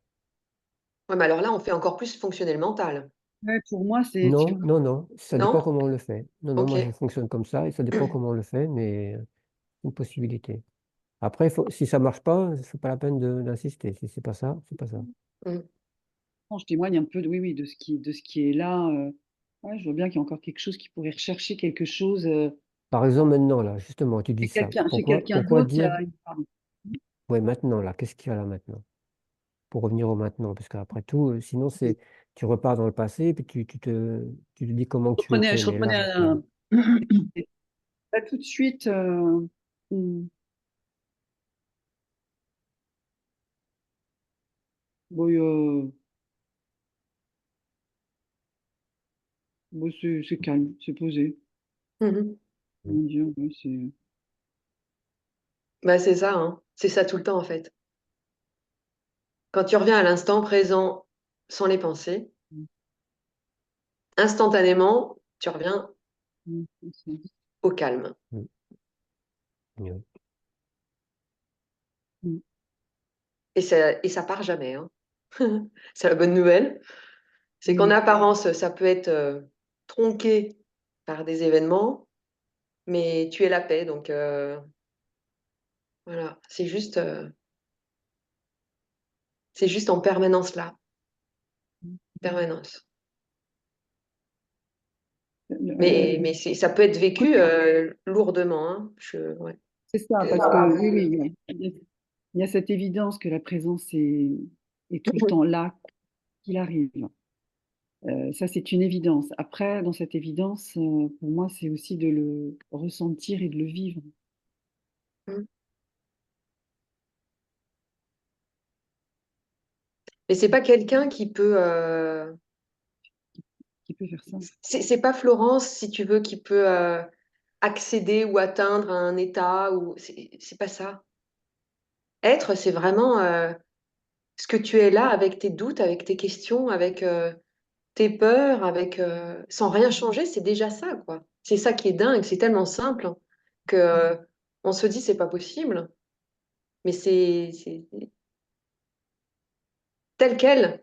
Ouais, mais alors là, on fait encore plus fonctionner le mental, ouais, pour moi, c'est, tu Non, vois, non, non, ça dépend non? comment on le fait. Non, non, moi je Ok. fonctionne comme ça et ça dépend comment on le fait, mais c'est une possibilité. Après, si ça marche pas, c'est pas la peine d'insister. Si c'est pas ça, c'est pas ça. Mm. je témoigne un peu, oui, oui, de ce qui est là. Ouais, je vois bien qu'il y a encore quelque chose qui pourrait rechercher quelque chose Par exemple, maintenant, là, justement, tu dis ça. chez Pourquoi, quelqu'un pourquoi d'autre. dire, Pardon. ouais, maintenant, là, qu'est-ce qu'il y a là maintenant? Pour revenir au maintenant, parce qu'après tout, sinon, tu repars dans le passé et puis tu te dis comment tu étais, Je mais là, reprenais maintenant. pas tout de suite. Hmm, bon, bon, c'est calme, c'est posé. Mhm. Comment dire, ouais, c'est. Bah, c'est ça, hein. C'est ça tout le temps, en fait. Quand tu reviens à l'instant présent sans les pensées, instantanément, tu reviens C'est- au calme. Mm. Mieux. hmm, Et ça part jamais, hein. C'est la bonne nouvelle. C'est qu'en hmm. apparence, ça peut être tronqué par des événements, mais tu es la paix. Donc voilà, c'est juste en permanence là, permanence. Mais ça peut être vécu lourdement, hein. Ouais. C'est ça, parce que oui, oui, il y a cette évidence que la présence est tout le temps là. qu'il arrive. Ça, c'est une évidence. Après, dans cette évidence, pour moi, c'est aussi de le ressentir et de le vivre. Mm. Mais c'est pas quelqu'un Qui peut faire ça? c'est pas Florence, si tu veux, qui peut accéder ou atteindre un état, ou c'est pas ça. Être, c'est vraiment ce que tu es là avec tes doutes, avec tes questions, avec tes peurs, avec sans rien changer, c'est déjà ça, quoi. C'est ça qui est dingue, c'est tellement simple hein, que on se dit c'est pas possible, mais c'est tel quel,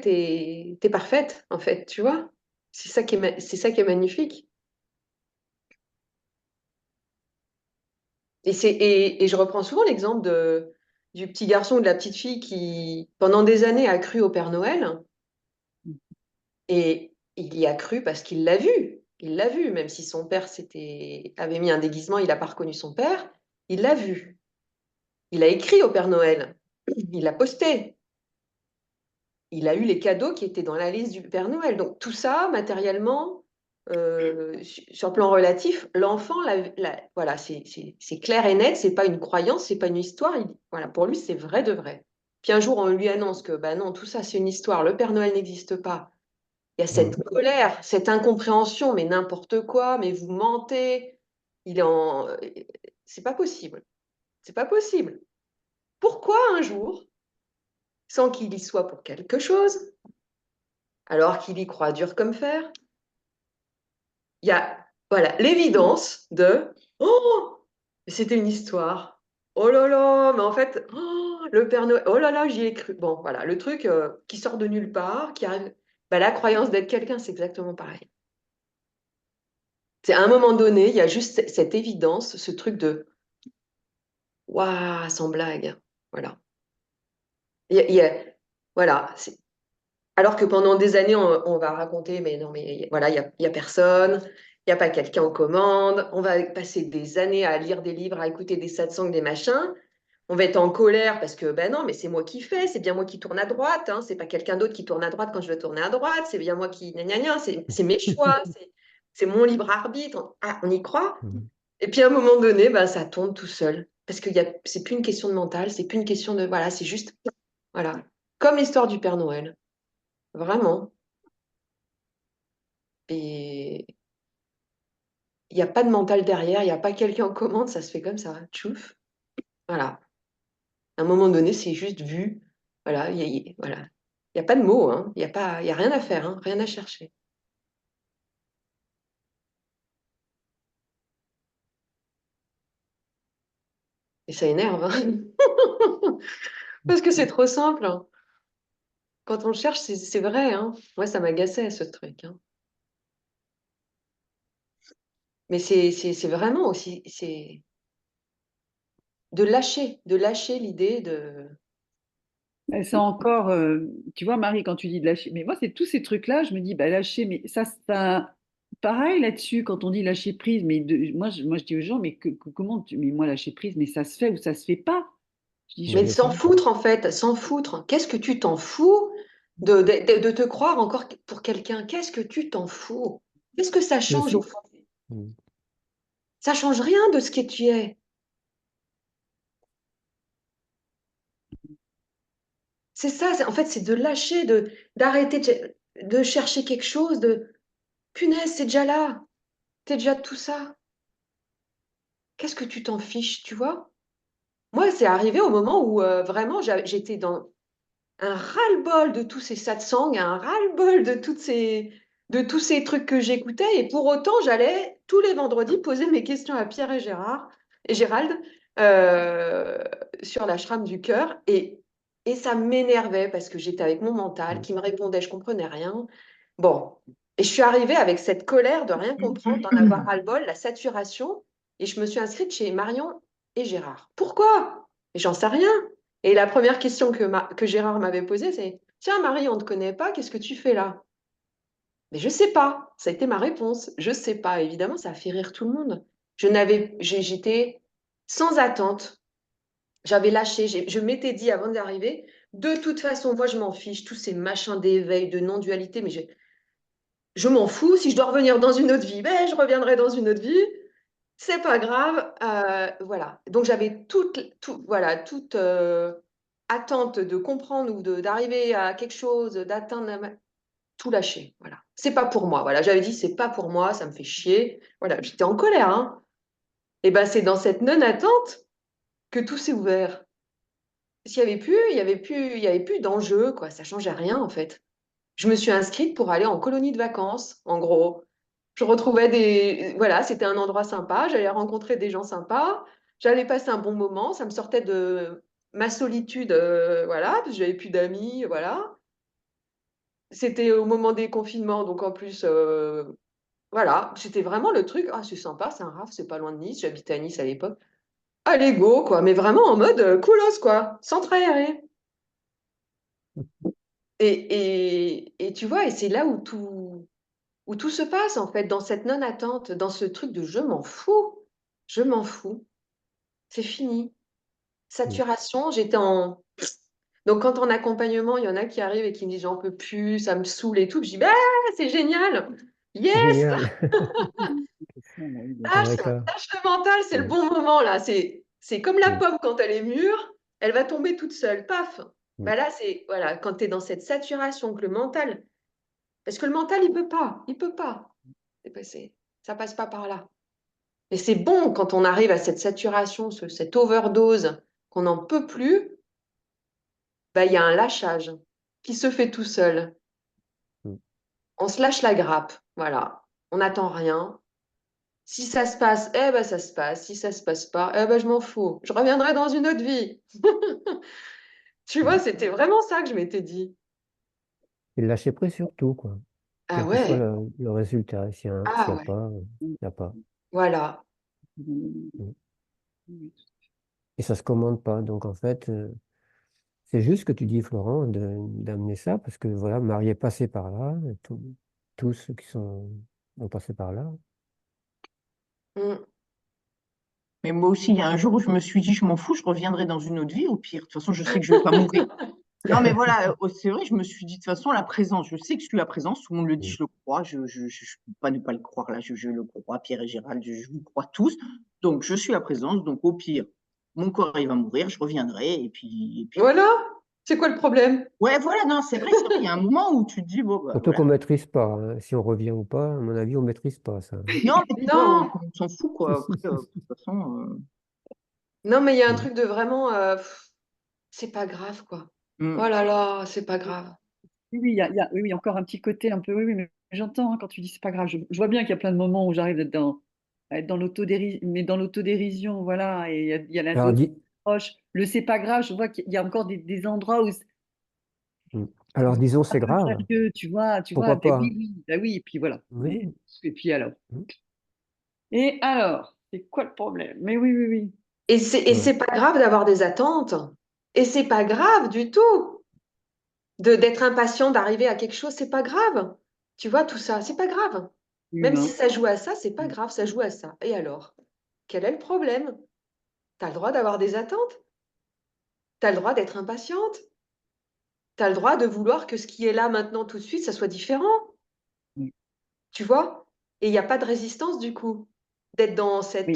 t'es parfaite en fait, tu vois. C'est ça qui est magnifique. Et je reprends souvent l'exemple du petit garçon ou de la petite fille qui, pendant des années, a cru au Père Noël. Et il y a cru parce qu'il l'a vu. Il l'a vu, même si son père avait mis un déguisement, il n'a pas reconnu son père. Il l'a vu. Il a écrit au Père Noël. Il l'a posté. Il a eu les cadeaux qui étaient dans la liste du Père Noël. Donc tout ça, matériellement, sur le plan relatif, l'enfant, voilà, c'est clair et net. C'est pas une croyance, c'est pas une histoire. Voilà, pour lui, c'est vrai de vrai. Puis un jour, on lui annonce que, bah non, tout ça, c'est une histoire. Le Père Noël n'existe pas. Il y a cette colère, cette incompréhension, mais n'importe quoi, mais vous mentez. Il est en... C'est pas possible. C'est pas possible. Pourquoi un jour, sans qu'il y soit pour quelque chose, alors qu'il y croit dur comme fer, il y a voilà l'évidence de oh, mais c'était une histoire. Oh là là, mais en fait, oh, le Père Noël, oh là là, j'y ai cru. Bon, voilà, le truc qui sort de nulle part, qui arrive. Bah, la croyance d'être quelqu'un, c'est exactement pareil. C'est à un moment donné, il y a juste cette évidence, ce truc de waouh, sans blague. Voilà. Il y a- voilà. Alors que pendant des années, on va raconter, mais non, mais voilà, il y a personne, il n'y a pas quelqu'un aux commandes. On va passer des années à lire des livres, à écouter des satsangs, des machins. On va être en colère parce que, ben non, mais c'est moi qui fais, c'est bien moi qui tourne à droite, hein, c'est pas quelqu'un d'autre qui tourne à droite quand je veux tourner à droite, c'est bien moi qui. Gna, gna, gna, c'est mes choix, c'est mon libre arbitre. Ah, on y croit. Et puis à un moment donné, ben, ça tombe tout seul. Parce que c'est plus une question de mental, c'est plus une question de. Voilà, c'est juste. Voilà. Comme l'histoire du Père Noël. Vraiment. Et il n'y a pas de mental derrière, il n'y a pas quelqu'un en commande, ça se fait comme ça. Tchouf. Voilà. À un moment donné, c'est juste vu. Voilà. Voilà. Il n'y a pas de mots, hein. Il y a rien à faire, hein, rien à chercher. Et ça énerve, hein. Parce que c'est trop simple, hein. Quand on le cherche, c'est vrai, hein. Moi, ça m'agaçait, ce truc, hein. Mais c'est vraiment aussi, c'est de lâcher l'idée de. Mais ça encore, tu vois, Marie, quand tu dis de lâcher, mais moi, c'est tous ces trucs-là, je me dis, bah, lâcher, mais ça, pareil là-dessus, quand on dit lâcher prise, mais moi, je dis aux gens, mais comment mais moi, lâcher prise, mais ça se fait ou ça se fait pas? Je dis, Mais C'est s'en ça. foutre, en fait, s'en foutre. Qu'est-ce que tu t'en fous de te croire encore pour quelqu'un? Qu'est-ce que tu t'en fous? Qu'est-ce que ça Mais change au aussi, fond? Ça change rien de ce que tu es. C'est ça, en fait, c'est de lâcher, d'arrêter de chercher quelque chose, de punaise, c'est déjà là. T'es déjà tout ça. Qu'est-ce que tu t'en fiches, tu vois? Moi, c'est arrivé au moment où vraiment j'étais dans un ras-le-bol de tous ces satsangs, un ras-le-bol de tous ces trucs que j'écoutais. Et pour autant, j'allais tous les vendredis poser mes questions à Pierre et Gérald euh, sur l'ashram du cœur. Et ça m'énervait parce que j'étais avec mon mental qui me répondait, je comprenais rien. Bon, et je suis arrivée avec cette colère de rien comprendre, d'en avoir ras-le-bol, la saturation. Et je me suis inscrite chez Marion et Gérard. Pourquoi? Et j'en sais rien. Et la première question que Gérard m'avait posée, c'est tiens, Marie, on ne te connaît pas, qu'est-ce que tu fais là? Mais je sais pas. Ça a été ma réponse. Je sais pas. Évidemment, ça a fait rire tout le monde. J'étais sans attente. J'avais lâché. Je m'étais dit avant d'arriver, De toute façon, moi, je m'en fiche, tous ces machins d'éveil, de non-dualité, mais je m'en fous. Si je dois revenir dans une autre vie, ben, je reviendrai dans une autre vie. C'est pas grave. Voilà. Donc, j'avais voilà, toute attente de comprendre ou d'arriver à quelque chose, d'atteindre tout lâcher. Voilà. C'est pas pour moi. Voilà. J'avais dit, c'est pas pour moi, ça me fait chier. Voilà. J'étais en colère, hein. Et ben, c'est dans cette non-attente que tout s'est ouvert. S'il y avait plus, il y avait plus d'enjeu, quoi. Ça changeait rien, en fait. Je me suis inscrite pour aller en colonie de vacances, en gros. Je retrouvais voilà, c'était un endroit sympa, j'allais rencontrer des gens sympas, j'allais passer un bon moment, ça me sortait de ma solitude, voilà, parce que j'avais plus d'amis, voilà. C'était au moment des confinements, donc en plus, voilà, c'était vraiment le truc, ah, c'est sympa, c'est un Raf, c'est pas loin de Nice, j'habitais à Nice à l'époque. Allez, go, quoi, mais vraiment en mode coolos, quoi, sans trahir. Et tu vois, et c'est là où tout se passe, en fait, dans cette non-attente, dans ce truc de je m'en fous, c'est fini. Saturation, j'étais en. Donc, quand en accompagnement, il y en a qui arrivent et qui me disent j'en peux plus, ça me saoule et tout, je dis bah, c'est génial, yes, Génial. Eureka. lâche le mental, c'est le Mm. bon moment là. C'est comme la Mm. pomme quand elle est mûre, elle va tomber toute seule, paf. Mm. Bah là, c'est voilà, quand tu es dans cette saturation, que le mental. Parce que le mental, il peut pas. Ça passe pas par là. Et c'est bon quand on arrive à cette saturation, cette overdose, qu'on n'en peut plus, bah, il y a un lâchage qui se fait tout seul. Mm. On se lâche la grappe, voilà. On n'attend rien. Si ça se passe, eh ben ça se passe. Si ça se passe pas, eh ben je m'en fous. Je reviendrai dans une autre vie. Tu vois, c'était vraiment ça que je m'étais dit. Et lâcher prise sur tout, quoi. Ah Quel que soit ouais, le résultat, ah s'il y a ouais, pas, il n'y a pas. voilà. Mm. Et ça se commande pas. Donc, en fait, c'est juste ce que tu dis, Florent, d'amener ça, parce que voilà, Marie est passée par là, et tous ceux qui ont passé par là. Mm. Mais moi aussi, il y a un jour où je me suis dit, je m'en fous, je reviendrai dans une autre vie, au pire. De toute façon, je sais que je ne vais pas mourir. Non, mais voilà, c'est vrai, je me suis dit, de toute façon, la présence, je sais que je suis la présence, tout le monde le dit, Mm. je le crois, je ne peux pas ne pas le croire, là, je le crois, Pierre et Gérald, je vous crois tous. Donc, je suis la présence, donc au pire, mon corps, il va mourir, je reviendrai, et puis Voilà. C'est quoi le problème? ouais, voilà, non, c'est vrai, il y a un moment où tu te dis, bon, bah Surtout voilà. qu'on maîtrise pas, hein. Si on revient ou pas, à mon avis, on maîtrise pas ça, hein. Non, mais tu vois, Non, on s'en fout, quoi. Après, de toute façon, non, mais il y a un Mm. truc de vraiment, c'est pas grave, quoi. hmm. Oh là là, c'est pas grave. Oui, oui, oui, oui, encore un petit côté un peu, oui, oui, mais j'entends hein, quand tu dis c'est pas grave. Je vois bien qu'il y a plein de moments où j'arrive à être dans l'autodérision, mais dans l'autodérision, voilà, et il y a Alors, l'approche. Le c'est pas grave, je vois qu'il y a encore des endroits où Mm. Alors, disons, un c'est peu grave. sérieux, tu vois, Pourquoi ben oui, pas? oui, ben oui, et puis voilà. Oui. Et puis alors. Mm. Et alors, c'est quoi le problème? Mais oui, oui, oui. Et Ouais. c'est pas grave d'avoir des attentes. Et c'est pas grave du tout d'être impatient d'arriver à quelque chose, c'est pas grave. Tu vois, tout ça, c'est pas grave. Même si Humain. ça joue à ça, c'est pas grave, ça joue à ça. Et alors, quel est le problème? Tu as le droit d'avoir des attentes, tu as le droit d'être impatiente, tu as le droit de vouloir que ce qui est là maintenant tout de suite, ça soit différent. Tu vois? Et il n'y a pas de résistance du coup, d'être dans Oui.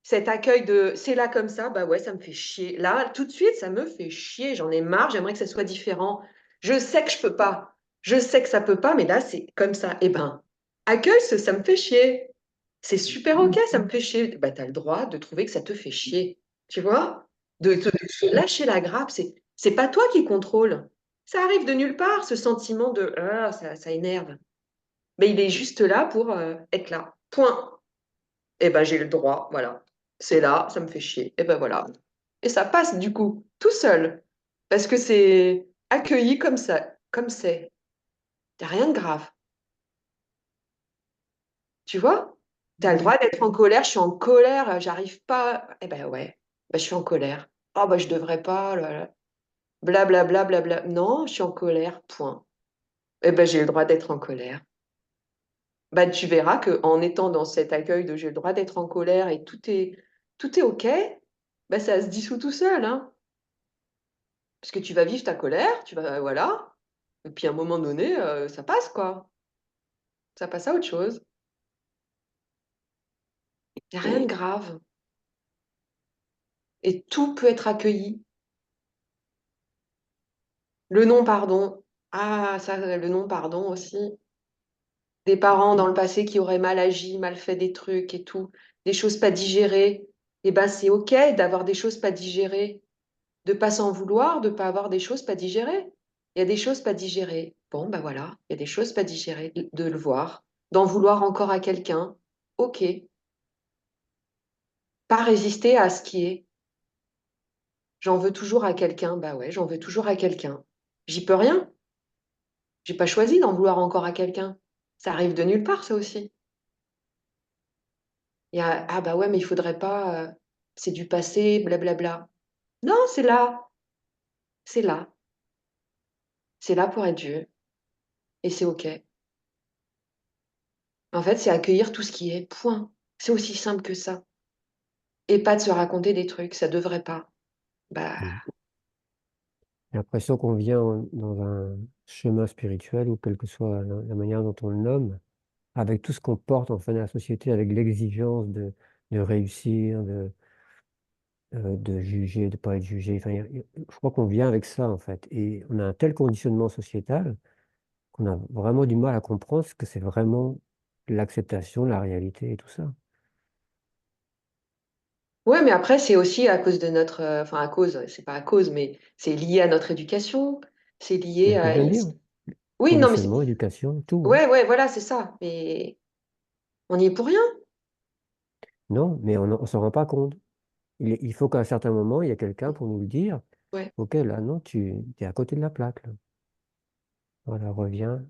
cet accueil de c'est là comme ça, bah ouais, ça me fait chier. Là, tout de suite, ça me fait chier, j'en ai marre, j'aimerais que ça soit différent. Je sais que je peux pas, je sais que ça peut pas, mais là, c'est comme ça. Eh ben, accueille ce ça me fait chier. C'est super OK, ça me fait chier. Bah, tu as le droit de trouver que ça te fait chier. Tu vois? De lâcher la grappe, c'est pas toi qui contrôle. Ça arrive de nulle part, ce sentiment de ah, ça énerve. Mais il est juste là pour être là. Point. Et ben j'ai le droit, voilà. C'est là, ça me fait chier. Et ben voilà. Et ça passe du coup, tout seul. Parce que c'est accueilli comme ça, comme c'est. Il n'y a rien de grave. Tu vois? Tu as le droit d'être en colère. Je suis en colère, j'arrive pas. Eh ben ouais, ben, je suis en colère. Oh ben je devrais pas. Là, là. Bla bla bla bla bla. Non, je suis en colère. Point. Eh ben j'ai le droit d'être en colère. Bah, tu verras qu'en étant dans cet accueil de j'ai le droit d'être en colère et tout est OK, bah, ça se dissout tout seul, hein. Parce que tu vas vivre ta colère, voilà. Et puis à un moment donné, ça passe, quoi. Ça passe à autre chose. Il n'y a rien de grave. Et tout peut être accueilli. Le non-pardon. Ah, ça, le non-pardon aussi. Des parents dans le passé qui auraient mal agi, mal fait des trucs et tout, des choses pas digérées. Eh ben, c'est OK d'avoir des choses pas digérées, de pas s'en vouloir, de pas avoir des choses pas digérées. Il y a des choses pas digérées. Bon, ben voilà, il y a des choses pas digérées, de le voir, d'en vouloir encore à quelqu'un. OK. Pas résister à ce qui est. J'en veux toujours à quelqu'un. Bah ouais, j'en veux toujours à quelqu'un. J'y peux rien. J'ai pas choisi d'en vouloir encore à quelqu'un. Ça arrive de nulle part, ça aussi. Ah bah ouais, mais il faudrait pas, c'est du passé, blablabla. Non, c'est là, c'est là, c'est là pour être vu, et c'est OK. En fait, c'est accueillir tout ce qui est, point. C'est aussi simple que ça. Et pas de se raconter des trucs, ça devrait pas. Bah, J'ai l'impression qu'on vient dans un chemin spirituel, ou quelle que soit la manière dont on le nomme, avec tout ce qu'on porte en fait dans la société, avec l'exigence de réussir, de juger, de ne pas être jugé. Enfin, je crois qu'on vient avec ça en fait. Et on a un tel conditionnement sociétal qu'on a vraiment du mal à comprendre ce que c'est vraiment l'acceptation, la réalité et tout ça. ouais, mais après, c'est aussi à cause de notre, enfin à cause, c'est pas à cause, mais c'est lié à notre éducation, c'est C'est lié ce que je à. viens de dire. Oui, non, mais Conditionnement, éducation, tout, hein. ouais, ouais, voilà, c'est ça. Mais on n'y est pour rien. Non, mais on ne s'en rend pas compte. Il faut qu'à un certain moment, il y ait quelqu'un pour nous le dire. Ouais, Ok, là, non, tu es à côté de la plaque, là. Voilà, reviens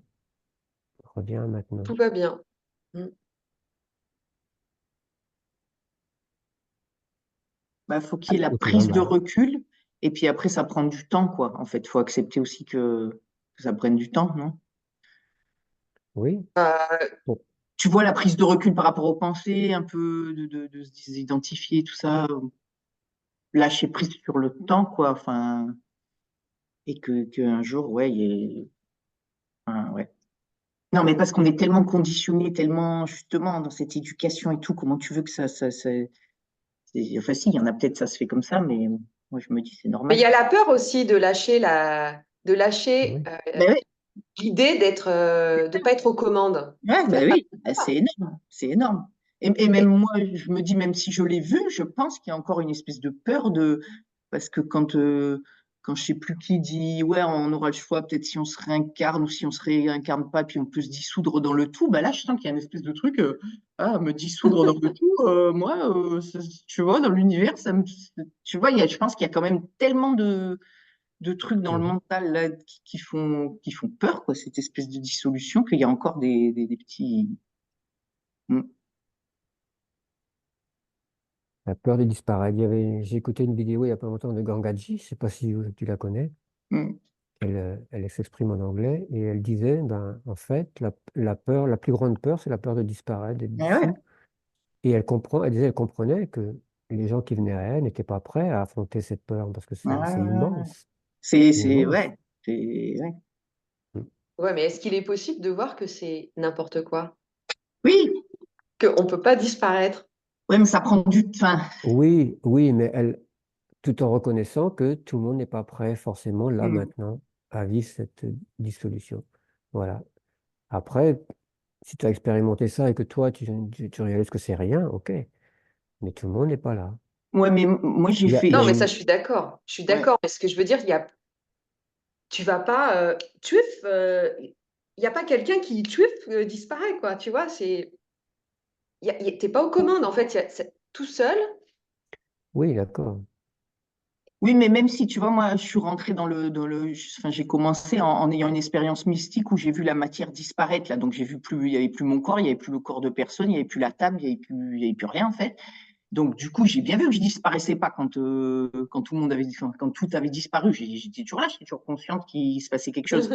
maintenant. tout va bien. Mm. Bah, faut qu'il y ait la Ou tout va prise de mal. recul. Et puis après, ça prend du temps, quoi. En fait, faut accepter aussi que ça prenne du temps, non? Oui. Euh, Bon, Tu vois la prise de recul par rapport aux pensées, un peu de s'identifier, tout ça, lâcher prise sur le temps, quoi. Enfin, et qu'un jour, ouais, il y ait, enfin, ouais. Non, mais parce qu'on est tellement conditionné, tellement justement dans cette éducation et tout, comment tu veux que enfin, si, il y en a peut-être, ça se fait comme ça, mais moi, je me dis, c'est mais il normal, y a quoi. la peur aussi de lâcher oui. Ben oui, l'idée de pas être aux commandes. ouais, Ça, ben ça oui, fait ben c'est peur. énorme, c'est énorme. Et même Et- moi, je me dis, même si je l'ai vu, je pense qu'il y a encore une espèce de peur parce que quand je sais plus qui dit, ouais, on aura le choix, peut-être si on se réincarne ou si on se réincarne pas, puis on peut se dissoudre dans le tout, ben là, je sens qu'il y a une espèce de truc, me dissoudre dans le tout, moi, tu vois, dans l'univers, tu vois, je pense qu'il y a quand même tellement de trucs dans le Mhm. mental là, qui font peur, quoi, cette espèce de dissolution, qu'il y a encore des petits. Mm. La peur de disparaître. J'ai écouté une vidéo il n'y a pas longtemps de Gangadji, je ne sais pas si tu la connais. Mm. Elle s'exprime en anglais et elle disait, ben, en fait, la peur, la plus grande peur, c'est la peur de disparaître, d'être Eh ouais, dissous. Et elle disait, elle comprenait que les gens qui venaient à elle n'étaient pas prêts à affronter cette peur parce que ouais, c'est ouais, ouais. immense. C'est immense. Ouais, ouais. Mm. Ouais, mais est-ce qu'il est possible de voir que c'est n'importe quoi? Oui, Qu'on ne peut pas disparaître? ouais, mais ça prend du temps. Oui, oui, mais tout en reconnaissant que tout le monde n'est pas prêt forcément là Mm. maintenant à vivre cette dissolution. Voilà. Après, si tu as expérimenté ça et que toi, tu réalises que c'est rien, ok. Mais tout le monde n'est pas là. Ouais, mais moi j'ai Il Non, y a mais ça, une... je suis d'accord. Je suis ouais. d'accord. Mais ce que je veux dire, tu vas pas. Tuif, il n'y a pas quelqu'un qui, tuif, disparaît, quoi. Tu vois, t'es pas aux commandes. En fait, c'est tout seul. Oui, d'accord. Oui, mais même si tu vois, moi, je suis rentrée enfin, j'ai commencé en ayant une expérience mystique où j'ai vu la matière disparaître là, donc j'ai vu plus, il y avait plus mon corps, il y avait plus le corps de personne, il y avait plus la table, il y avait plus rien en fait. Donc, du coup, j'ai bien vu que je disparaissais pas quand tout le monde enfin, quand tout avait disparu. J'étais toujours là, j'étais toujours consciente qu'il se passait quelque chose.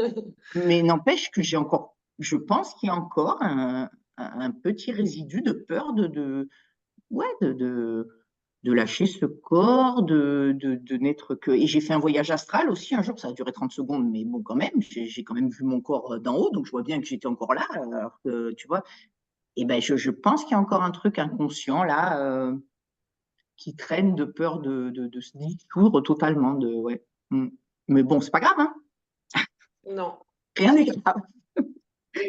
Mais n'empêche que je pense qu'il y a encore un petit résidu de peur ouais, de lâcher ce corps, de n'être que. Et j'ai fait un voyage astral aussi un jour, ça a duré 30 secondes, mais bon, quand même, j'ai quand même vu mon corps d'en haut, donc je vois bien que j'étais encore là, alors que, tu vois. Et ben, je pense qu'il y a encore un truc inconscient là qui traîne de peur de se dissoudre totalement. Ouais. Mm. Mais bon, c'est pas grave, hein. Non, Rien n'est grave.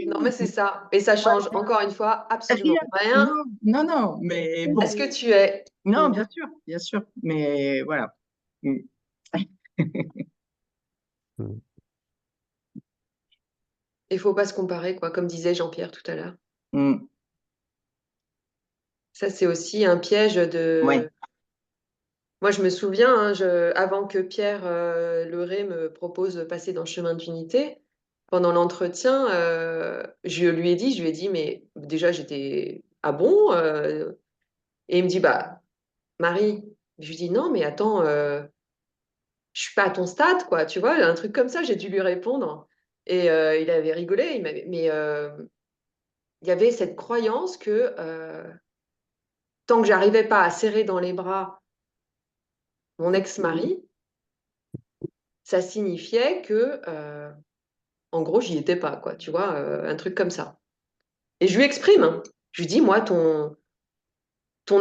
non, mais c'est ça. Et ça change, encore une fois, absolument Rien. rien Non, non, non, mais à bon. ce que tu es. Non, Mm. bien sûr, mais voilà. Mm. Mm. Il faut pas se comparer, quoi, comme disait Jean-Pierre tout à l'heure. Mm. Ça, c'est aussi un piège Ouais. de. Moi, je me souviens, hein, avant que Pierre Leray me propose de passer dans le chemin d'unité, pendant l'entretien, je lui ai dit, mais déjà, j'étais. Ah bon? Et il me dit, bah, Marie, je lui dis, non, mais attends, je suis pas à ton stade, quoi, tu vois, un truc comme ça, j'ai dû lui répondre. Et il avait rigolé, mais il y avait cette croyance que tant que j'arrivais pas à serrer dans les bras mon ex-mari, ça signifiait que, en gros, j'y étais pas, quoi, tu vois, un truc comme ça. Et je lui exprime, hein. Je lui dis, moi, ton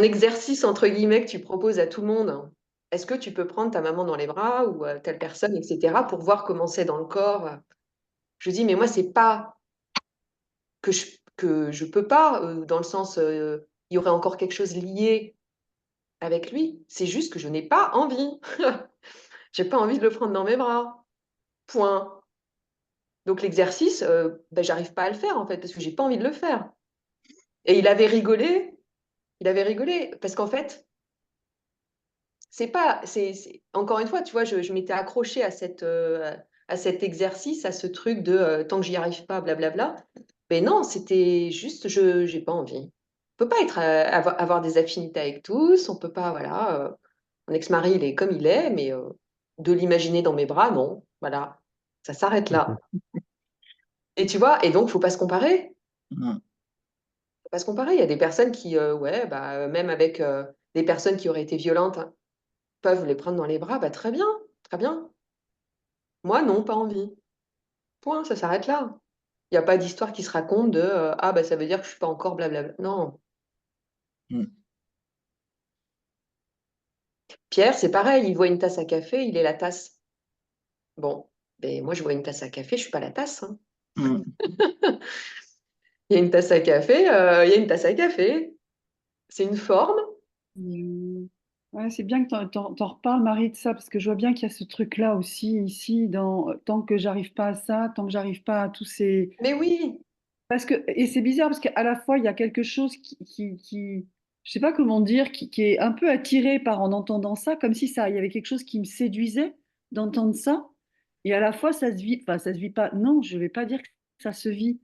exercice, entre guillemets, que tu proposes à tout le monde, hein, est-ce que tu peux prendre ta maman dans les bras ou telle personne, etc., pour voir comment c'est dans le corps? Je lui dis, mais moi, c'est pas que je peux pas, dans le sens, il y aurait encore quelque chose lié avec lui. C'est juste que je n'ai pas envie. J'ai pas envie de le prendre dans mes bras. Point. Donc l'exercice, bah, j'arrive pas à le faire en fait parce que j'ai pas envie de le faire. Et il avait rigolé parce qu'en fait, c'est pas, encore une fois, tu vois, je m'étais accrochée à cet exercice, à ce truc de tant que j'y arrive pas, blablabla. Mais non, c'était juste, j'ai pas envie. On peut pas avoir des affinités avec tous, on peut pas, voilà. Mon ex-mari, il est comme il est, mais de l'imaginer dans mes bras, non. Voilà, ça s'arrête là. Et tu vois, et donc, faut pas se comparer. Mm. Faut pas se comparer. Il y a des personnes qui, ouais, bah, même avec des personnes qui auraient été violentes, hein, peuvent les prendre dans les bras, bah, très bien, très bien. Moi, non, pas envie. Point, ça s'arrête là. Il n'y a pas d'histoire qui se raconte de ah, bah, ça veut dire que je suis pas encore blablabla. Non. Mm. Pierre, c'est pareil, il voit une tasse à café, il est la tasse. Bon, ben, moi, je vois une tasse à café, je suis pas la tasse, hein. Mm. Il y a une tasse à café, il y a une tasse à café. C'est une forme. Ouais, c'est bien que t'en reparles, Marie, de ça, parce que je vois bien qu'il y a ce truc-là aussi, ici, dans tant que j'arrive pas à ça, tant que j'arrive pas à tous ces. Mais oui, Parce que, et c'est bizarre, parce qu'à la fois, il y a quelque chose je sais pas comment dire, qui est un peu attiré par en entendant ça, comme si ça, il y avait quelque chose qui me séduisait d'entendre ça, et à la fois, ça se vit, enfin, ça se vit pas, non, je vais pas dire que ça se vit,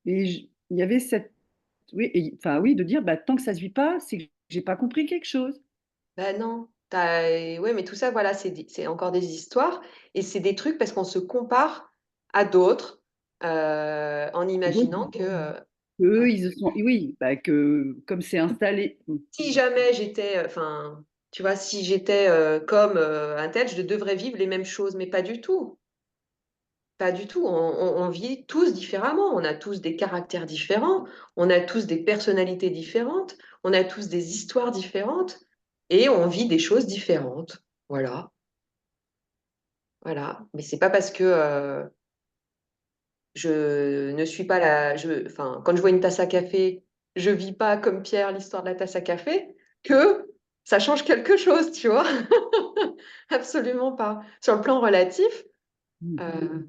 et il y avait cette, oui, enfin, oui, de dire, bah, tant que ça se vit pas, c'est que j'ai pas compris quelque chose. bah non. Ouais, mais tout ça, voilà, c'est encore des histoires et c'est des trucs parce qu'on se compare à d'autres en imaginant que Eux, ils se sont, oui, bah, que comme c'est installé. si jamais j'étais, enfin, tu vois, si j'étais comme un tel, je devrais vivre les mêmes choses, mais pas du tout. Pas du tout. On vit tous différemment. On a tous des caractères différents. On a tous des personnalités différentes. On a tous des histoires différentes. Et on vit des choses différentes. Voilà. Voilà. Mais c'est pas parce que je ne suis pas enfin, quand je vois une tasse à café, je vis pas comme Pierre l'histoire de la tasse à café, que ça change quelque chose, tu vois. Absolument pas. Sur le plan relatif, euh,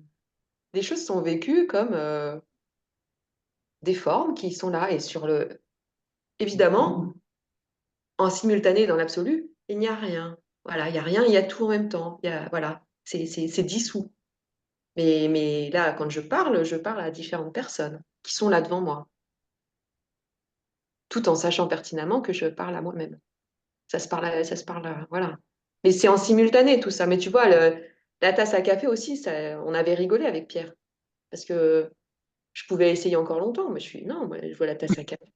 les choses sont vécues comme des formes qui sont là. Et évidemment, en simultané dans l'absolu, il n'y a rien. Voilà, il n'y a rien, il y a tout en même temps. Voilà, c'est dissous. Mais là, quand je parle à différentes personnes qui sont là devant moi, tout en sachant pertinemment que je parle à moi-même. Ça se parle, voilà. Mais c'est en simultané tout ça. Mais tu vois, la tasse à café aussi, on avait rigolé avec Pierre. Parce que je pouvais essayer encore longtemps, mais non, moi, je vois la tasse à café.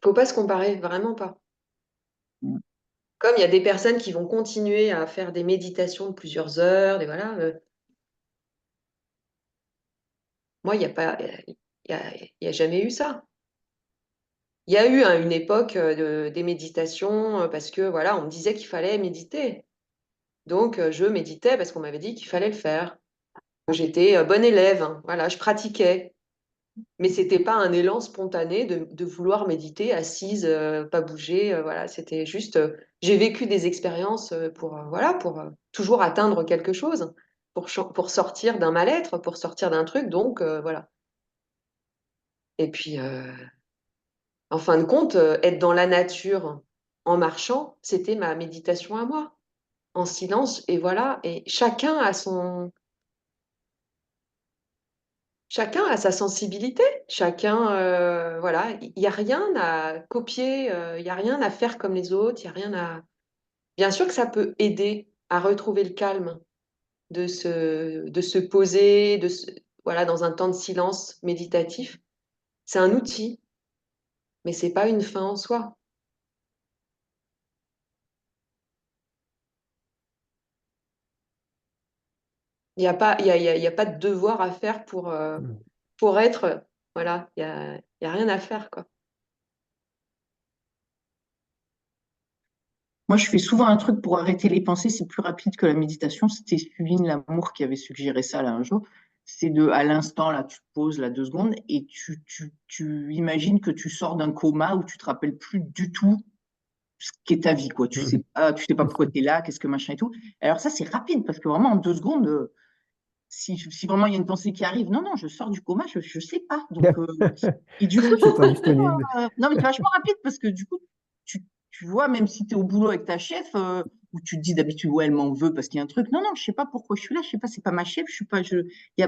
Faut pas se comparer, vraiment pas. Mm. Comme il y a des personnes qui vont continuer à faire des méditations de plusieurs heures, et voilà. Moi, il n'y a pas, il y a jamais eu ça. Il y a eu une époque des méditations parce que voilà, on me disait qu'il fallait méditer. Donc, je méditais parce qu'on m'avait dit qu'il fallait le faire. J'étais bonne élève, hein. Voilà, je pratiquais. Mais c'était pas un élan spontané de vouloir méditer assise, pas bouger. Voilà, c'était juste, j'ai vécu des expériences voilà, pour toujours atteindre quelque chose, pour sortir d'un mal-être, pour sortir d'un truc. Donc, voilà. Et puis, en fin de compte, être dans la nature en marchant, c'était ma méditation à moi, en silence. Et voilà. Et chacun a sa sensibilité. Chacun, voilà. Il n'y a rien à copier, il n'y a rien à faire comme les autres. Il y a rien à. Bien sûr que ça peut aider à retrouver le calme, de se poser, voilà, dans un temps de silence méditatif. C'est un outil, mais c'est pas une fin en soi. Il n'y a pas, il y a pas de devoir à faire pour être. Voilà, il y a rien à faire, quoi. Moi, je fais souvent un truc pour arrêter les pensées, c'est plus rapide que la méditation. C'était Suline Lamour qui avait suggéré ça là un jour. C'est à l'instant, là, tu te poses là 2 secondes et tu imagines que tu sors d'un coma où tu te rappelles plus du tout ce qu'est ta vie, quoi. Tu sais pas pourquoi tu es là, qu'est-ce que machin et tout. Alors ça, c'est rapide parce que vraiment en 2 secondes, si vraiment il y a une pensée qui arrive, non, non, je sors du coma, je sais pas. Donc, et du coup, Je suis pas disponible. non, mais c'est vachement rapide parce que du coup, tu vois, même si tu es au boulot avec ta chef, où tu te dis d'habitude, ouais, elle m'en veut parce qu'il y a un truc. Non, non, je sais pas pourquoi je suis là, je sais pas, c'est pas ma chef, je suis pas,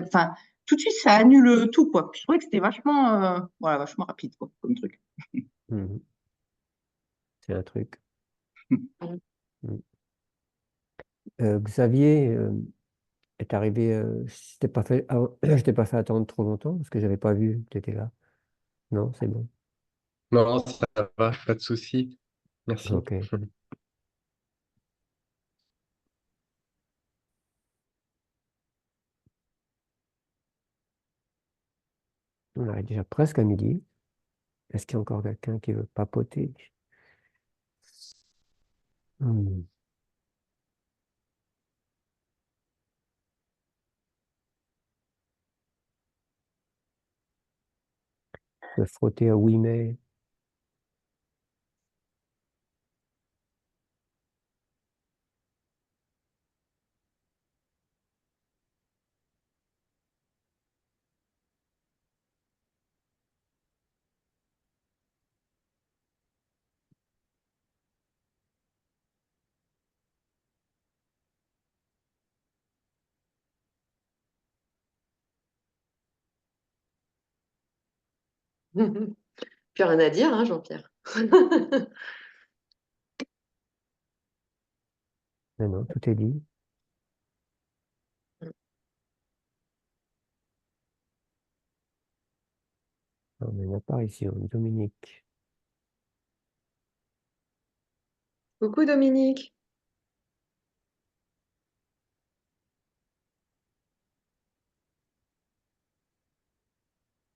enfin, tout de suite, ça annule tout, quoi. Puis je trouvais que c'était vachement, voilà, vachement rapide, quoi, comme truc. Mhm. C'est un truc. Mhm. Xavier est arrivé. Je t'ai pas fait, je t'ai pas fait attendre trop longtemps parce que j'avais pas vu que tu étais là. Non, c'est bon. Non, ça va, pas de souci. Merci. Ok. On arrive déjà presque à midi. Est-ce qu'il y a encore quelqu'un qui veut papoter? Hmm. Se frotter à oui mais. Plus rien à dire, hein, Jean-Pierre. Non, non, tout est dit. On a une apparition. Dominique. Coucou Dominique.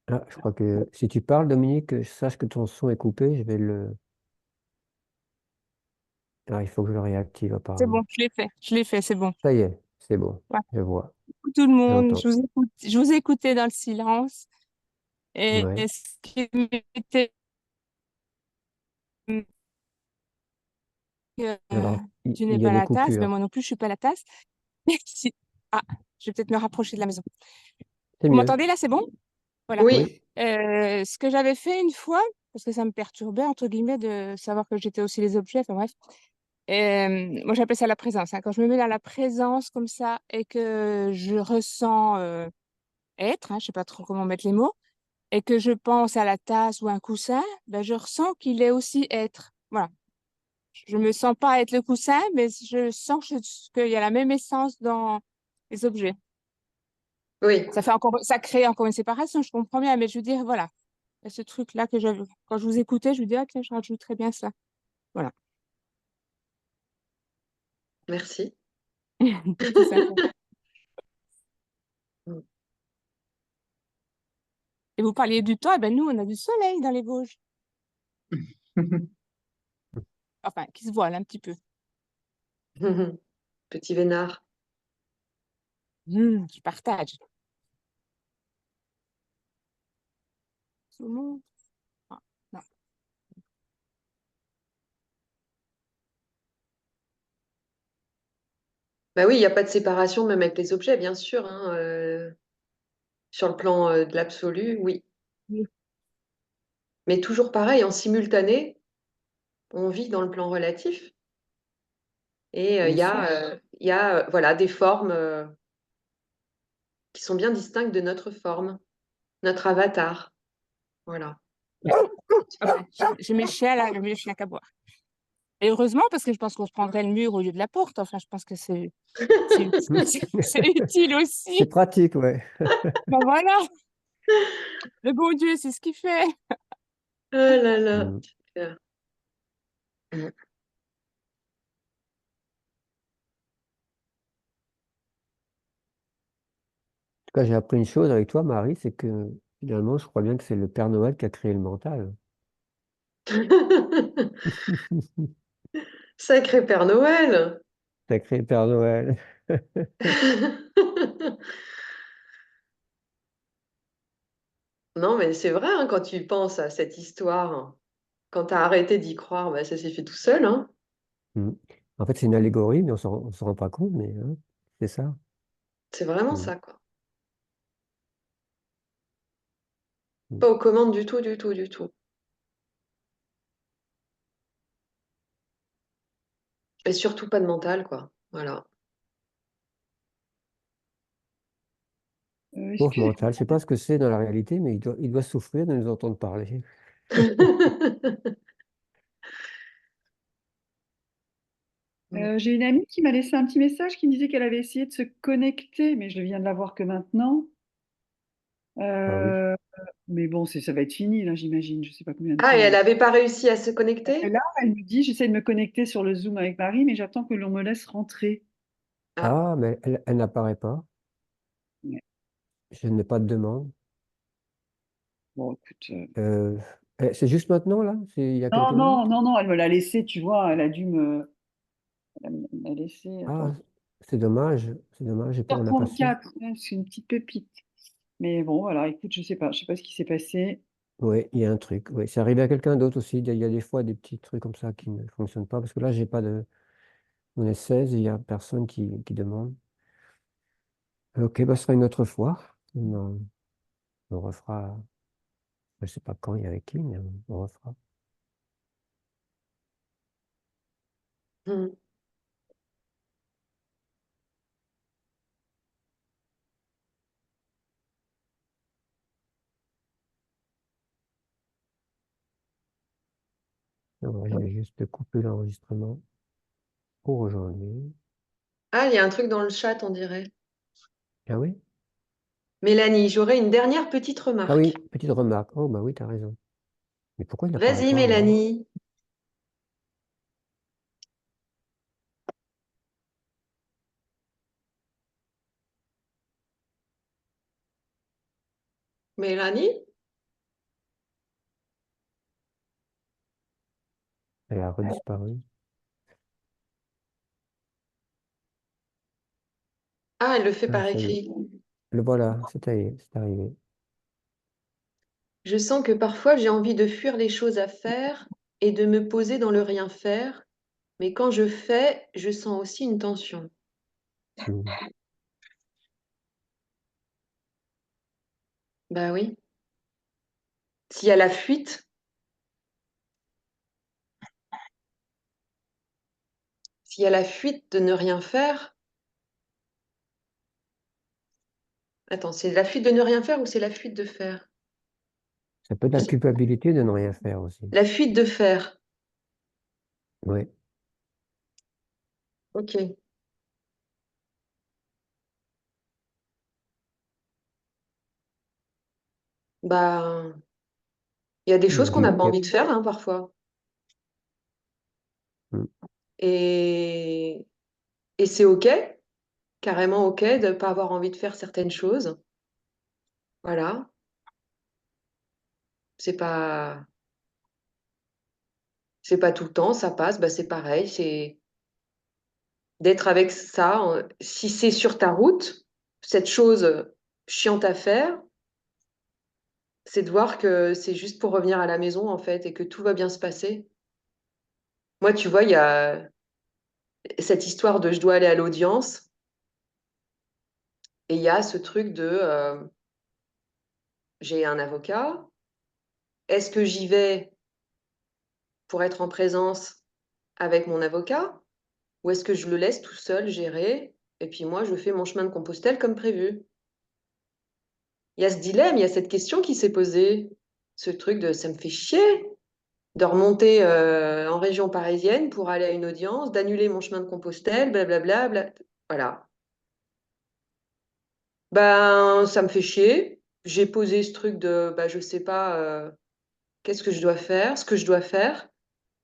Ah, je crois que si tu parles, Dominique, sache que ton son est coupé. Je vais le. Ah, il faut que je le réactive C'est bon, apparemment. je l'ai fait, c'est bon. Ça y est, c'est bon. Ouais. Je vois. Coucou tout le monde, J'entends. je vous écoutais dans le silence et Ouais. ce qui m'était que Alors, il tu n'es il y a pas des la tasse, mais coupures. moi non plus je suis pas la tasse. Si- Ah, je vais peut-être me rapprocher de la maison. C'est Vous mieux. m'entendez là, c'est bon? Voilà. Oui. Oui. Ce que j'avais fait une fois, parce que ça me perturbait entre guillemets de savoir que j'étais aussi les objets, enfin bref. Moi j'appelle ça la présence, hein. Quand je me mets dans la présence comme ça et que je ressens être, hein, je sais pas trop comment mettre les mots, et que je pense à la tasse ou un coussin, ben, je ressens qu'il est aussi être. Voilà. Je me sens pas être le coussin, mais je sens qu'il y a la même essence dans les objets. Oui. Ça crée encore une séparation, je comprends bien, mais je veux dire, voilà. y a ce truc-là que quand je vous écoutais, je me dis, ah tiens, je rajouterais bien ça. Voilà, Merci. c'est sympa. Mm. Et vous parliez du temps, eh ben nous, on a du soleil dans les Vosges. Enfin, qui se voile un petit peu. Petit vénard. Je partage. Saumon. Ah, non. Bah oui, il n'y a pas de séparation même avec les objets, bien sûr, hein, sur le plan de l'absolu, oui. Oui. Mais toujours pareil, en simultané, on vit dans le plan relatif et Bien sûr. il y a voilà, des formes qui sont bien distinctes de notre forme, notre avatar. Voilà. Ah ben, j'ai mes chiens là, j'ai mes chiens qu'à boire. Et heureusement, parce que je pense qu'on se prendrait le mur au lieu de la porte. Enfin, je pense que c'est c'est utile C'est aussi. pratique, ouais. Ben voilà, le bon Dieu, c'est ce qu'il fait. Ah là là. Mm. Super. Mm. En tout cas, j'ai appris une chose avec toi, Marie, c'est que finalement, je crois bien que c'est le Père Noël qui a créé le mental. Sacré Père Noël. Sacré Père Noël. Non, mais c'est vrai, hein, quand tu penses à cette histoire, hein, quand tu as arrêté d'y croire, bah, ça s'est fait tout seul, hein. Mm. En fait, c'est une allégorie, mais on s'en rend pas compte, mais hein, c'est ça. C'est vraiment Mm. ça, quoi. Mm. Pas aux commandes du tout, du tout, du tout. Et surtout pas de mental, quoi. Voilà. Est-ce Pauvre que mental, je sais pas ce que c'est dans la réalité, mais il doit souffrir de nous entendre parler. j'ai une amie qui m'a laissé un petit message qui me disait qu'elle avait essayé de se connecter, mais je viens de la voir que maintenant. Ah oui. Euh, mais bon, ça va être fini là, j'imagine. Je sais pas combien de Ah, et elle temps. n'avait pas réussi à se Et connecter? là, elle me dit, j'essaie de me connecter sur le Zoom avec Marie, mais j'attends que l'on me laisse rentrer. Ah, Ah, mais elle n'apparaît pas. Ouais. Je n'ai pas de demande. Bon, écoute. Euh, c'est juste maintenant, là? C'est il y a quelques Non, non, minutes? non, non, elle me l'a laissé, tu vois, elle a dû me. Elle m'a laissé. Ah, Attends. c'est dommage. C'est dommage, on n'a pas su. 8h34, ouais, c'est une petite pépite. Mais bon, voilà, écoute, je sais pas ce qui s'est passé. Oui, il y a un truc. Oui, c'est arrivé à quelqu'un d'autre aussi. Il y a des fois des petits trucs comme ça qui ne fonctionnent pas. Parce que là, j'ai pas de. On est 16 et il n'y a personne qui demande. Ok, bah, ce sera une autre fois. On refera. Je sais pas quand et avec qui, mais on refera. hmm. Alors, je vais juste couper l'enregistrement pour aujourd'hui. Ah, il y a un truc dans le chat, on dirait. Ah oui? Mélanie, j'aurais une dernière petite Ah oui, remarque. petite remarque. Oh, bah oui, tu as raison. Mais pourquoi il n'apparaît Vas-y, pas alors? Mélanie. Mélanie? Elle a redisparu. Ah, elle le fait Ah, par ça y est. écrit. Le voilà, c'est arrivé. Je sens que parfois j'ai envie de fuir les choses à faire et de me poser dans le rien faire, mais quand je fais, je sens aussi une tension. Hmm. Bah oui. S'il y a la fuite, s'il y a la fuite de ne rien faire, attends, c'est la fuite de ne rien faire ou c'est la fuite de faire? Ça peut être la culpabilité de ne rien faire aussi. La fuite de faire. Oui. Ok. Bah, Il y a des choses qu'on n'a pas Il y a- envie de faire, hein, parfois. Mm. Et, et c'est OK, carrément OK de ne pas avoir envie de faire certaines choses. Voilà. C'est pas, c'est pas tout le temps, ça passe, bah, c'est pareil. C'est d'être avec ça. Si c'est sur ta route, cette chose chiante à faire, c'est de voir que c'est juste pour revenir à la maison, en fait, et que tout va bien se passer. Moi, tu vois, il y a cette histoire de je dois aller à l'audience, et il y a ce truc de j'ai un avocat, est-ce que j'y vais pour être en présence avec mon avocat, ou est-ce que je le laisse tout seul gérer, et puis moi, je fais mon chemin de Compostelle comme prévu? Il y a ce dilemme, il y a cette question qui s'est posée, ce truc de ça me fait chier de remonter en région parisienne pour aller à une audience, d'annuler mon chemin de Compostelle, blablabla. Voilà. Ben, ça me fait chier. J'ai posé ce truc de, bah, je sais pas, qu'est-ce que je dois faire, ce que je dois faire.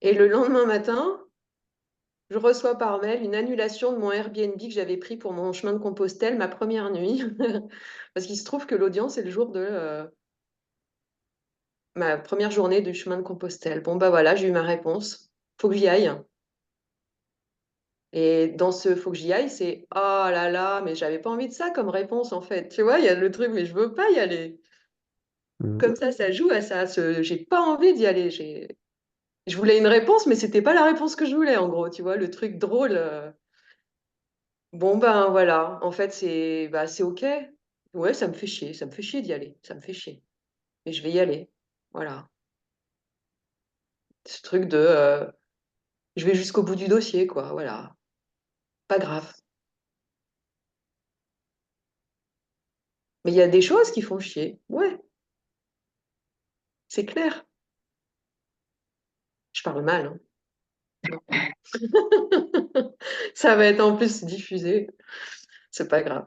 Et le lendemain matin, je reçois par mail une annulation de mon Airbnb que j'avais pris pour mon chemin de Compostelle, ma première nuit. Parce qu'il se trouve que l'audience est le jour de ma première journée du chemin de Compostelle. Bon, bah voilà, j'ai eu ma réponse. Faut que j'y aille. Et dans ce faut que j'y aille, c'est oh là là, mais j'avais pas envie de ça comme réponse en fait. Tu vois, il y a le truc, mais je veux pas y aller. Mm. Comme ça joue à ça. J'ai pas envie d'y aller. Je voulais une réponse, mais c'était pas la réponse que je voulais en gros. Tu vois, le truc drôle. Bon ben voilà, en fait c'est bah, c'est ok. Ouais, ça me fait chier d'y aller, ça me fait chier. Mais je vais y aller. Voilà. Ce truc de je vais jusqu'au bout du dossier, quoi. Voilà. Pas grave. Mais il y a des choses qui font chier. Ouais, c'est clair. Je parle mal, hein. Ça va être en plus diffusé. C'est pas grave.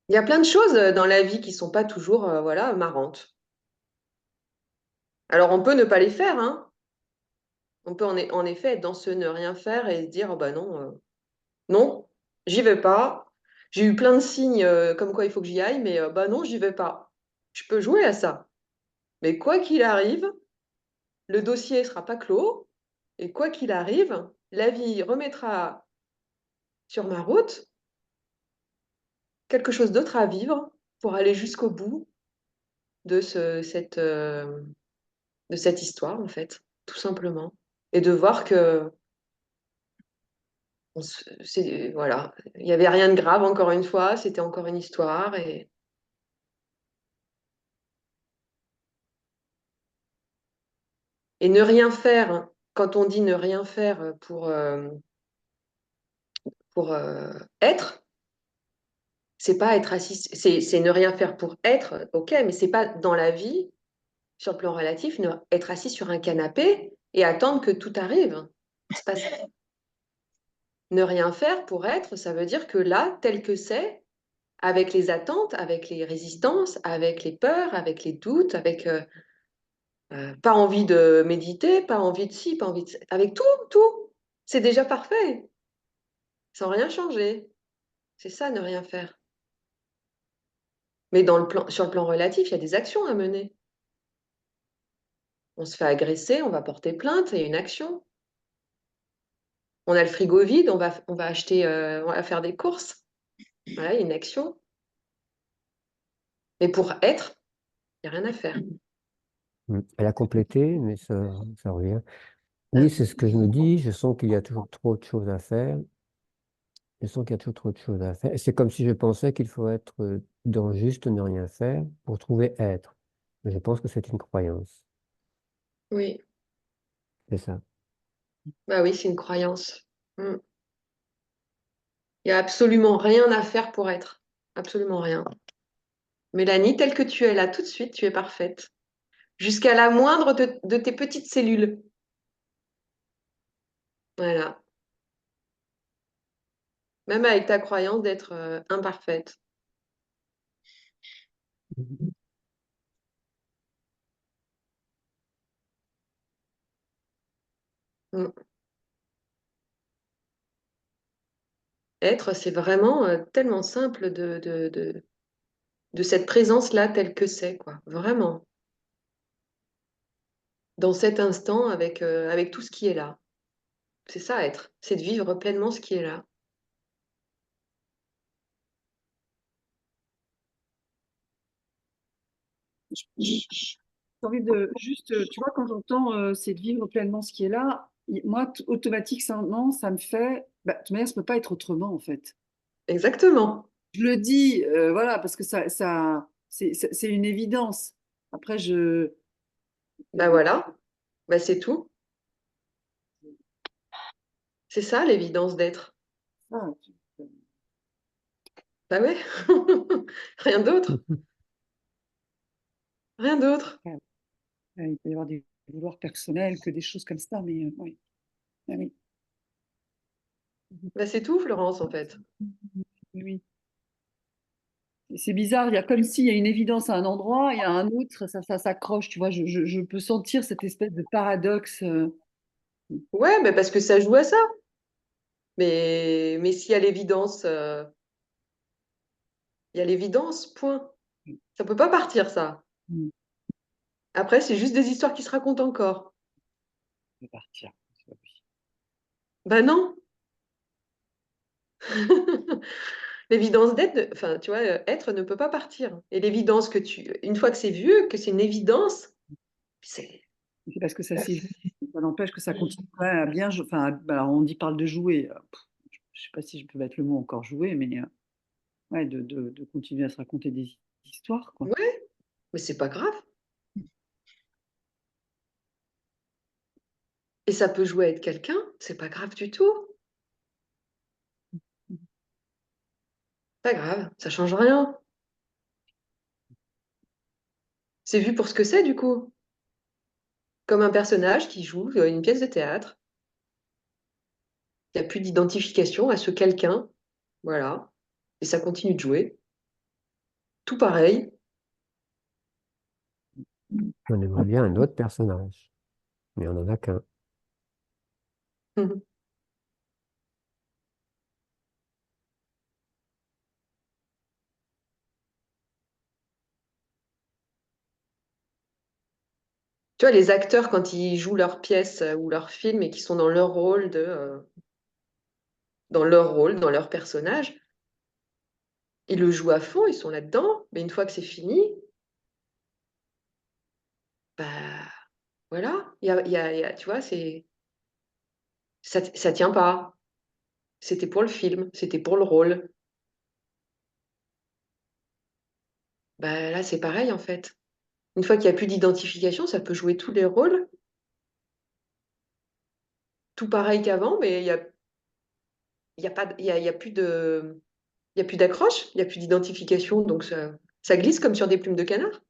Il y a plein de choses dans la vie qui sont pas toujours voilà, marrantes. Alors on peut ne pas les faire, hein. On peut en effet être dans ce ne rien faire et se dire oh, bah non, non, j'y vais pas. J'ai eu plein de signes comme quoi il faut que j'y aille, mais bah non, j'y vais pas. Je peux jouer à ça. Mais quoi qu'il arrive, le dossier sera pas clos. Et quoi qu'il arrive, la vie remettra sur ma route quelque chose d'autre à vivre pour aller jusqu'au bout de de cette histoire, en fait, tout simplement. Et de voir que voilà, il n'y avait rien de grave, encore une fois, c'était encore une histoire. Et ne rien faire, hein, quand on dit ne rien faire pour être, c'est pas être assis, c'est ne rien faire pour être, ok, mais c'est pas dans la vie, sur le plan relatif, être assis sur un canapé et attendre que tout arrive. C'est pas ça. Ne rien faire pour être, ça veut dire que là, tel que c'est, avec les attentes, avec les résistances, avec les peurs, avec les doutes, avec pas envie de méditer, pas envie de ci, pas envie de ça, avec tout, tout, c'est déjà parfait, sans rien changer. C'est ça, ne rien faire. Mais sur le plan relatif, il y a des actions à mener. On se fait agresser, on va porter plainte, il y a une action. On a le frigo vide, on va acheter, on va faire des courses. Voilà, il y a une action. Mais pour être, il n'y a rien à faire. Mm. Elle a complété, mais ça revient. Oui, c'est ce que je me dis. Je sens qu'il y a toujours trop de choses à faire. Je sens qu'il y a toujours trop de choses à faire. Et c'est comme si je pensais qu'il faut être dans juste ne rien faire pour trouver être. Mais je pense que c'est une croyance. Oui, C'est ça. bah oui, c'est une croyance. Mm. Il n'y a absolument rien à faire pour être. Absolument rien. Mélanie, telle que tu es là tout de suite, tu es parfaite. Jusqu'à la moindre de tes petites cellules. Voilà. Même avec ta croyance d'être imparfaite. Mm. Être, c'est vraiment tellement simple de cette présence-là telle que c'est, quoi. Vraiment. Dans cet instant, avec tout ce qui est là. C'est ça, être. C'est de vivre pleinement ce qui est là. J'ai envie de juste, tu vois, quand j'entends c'est de vivre pleinement ce qui est là, moi, automatiquement, ça me fait, bah, de toute manière, ça peut pas être autrement, en fait. Exactement. Je le dis, voilà, parce que c'est une évidence. Après, Ben voilà. Ben c'est tout. C'est ça, l'évidence d'être. ah, Ben ouais. Rien d'autre. Rien d'autre. il peut y avoir des vouloirs personnels, que des choses comme ça, mais oui. Ah oui. Ben c'est tout, Florence, en fait. Oui. C'est bizarre, il y a comme s'il y a une évidence à un endroit et à un autre, ça s'accroche, tu vois. Je peux sentir cette espèce de paradoxe. Ouais, mais parce que ça joue à ça. Mais s'il y a l'évidence, il y a l'évidence, point. Ça peut pas partir, ça. Mm. Après, c'est juste des histoires qui se racontent encore. De partir. C'est pas possible. Ben non. L'évidence d'être, enfin, tu vois, être ne peut pas partir. Et l'évidence une fois que c'est vu, que c'est une évidence, c'est. C'est parce que ça s'est vu. Ça n'empêche que ça continue quand même à bien. Enfin, alors on dit parle de jouer. Je sais pas si je peux mettre le mot encore jouer, mais ouais, de continuer à se raconter des histoires, quoi. Ouais, mais c'est pas grave. Et ça peut jouer à être quelqu'un, c'est pas grave du tout. Pas grave, ça change rien. C'est vu pour ce que c'est, du coup. Comme un personnage qui joue une pièce de théâtre. Il n'y a plus d'identification à ce quelqu'un. Voilà. Et ça continue de jouer. Tout pareil. On aimerait bien un autre personnage, mais on n'en a qu'un. Tu vois, les acteurs, quand ils jouent leur pièce ou leur film et qu'ils sont dans leur rôle, dans leur personnage, ils le jouent à fond, ils sont là-dedans. Mais une fois que c'est fini, bah voilà. Tu vois, ça tient pas. C'était pour le film, c'était pour le rôle. Bah là, c'est pareil en fait. Une fois qu'il n'y a plus d'identification, ça peut jouer tous les rôles, tout pareil qu'avant, mais il y a pas, il y a plus il y a plus d'accroche, il n'y a plus d'identification, donc ça glisse comme sur des plumes de canard.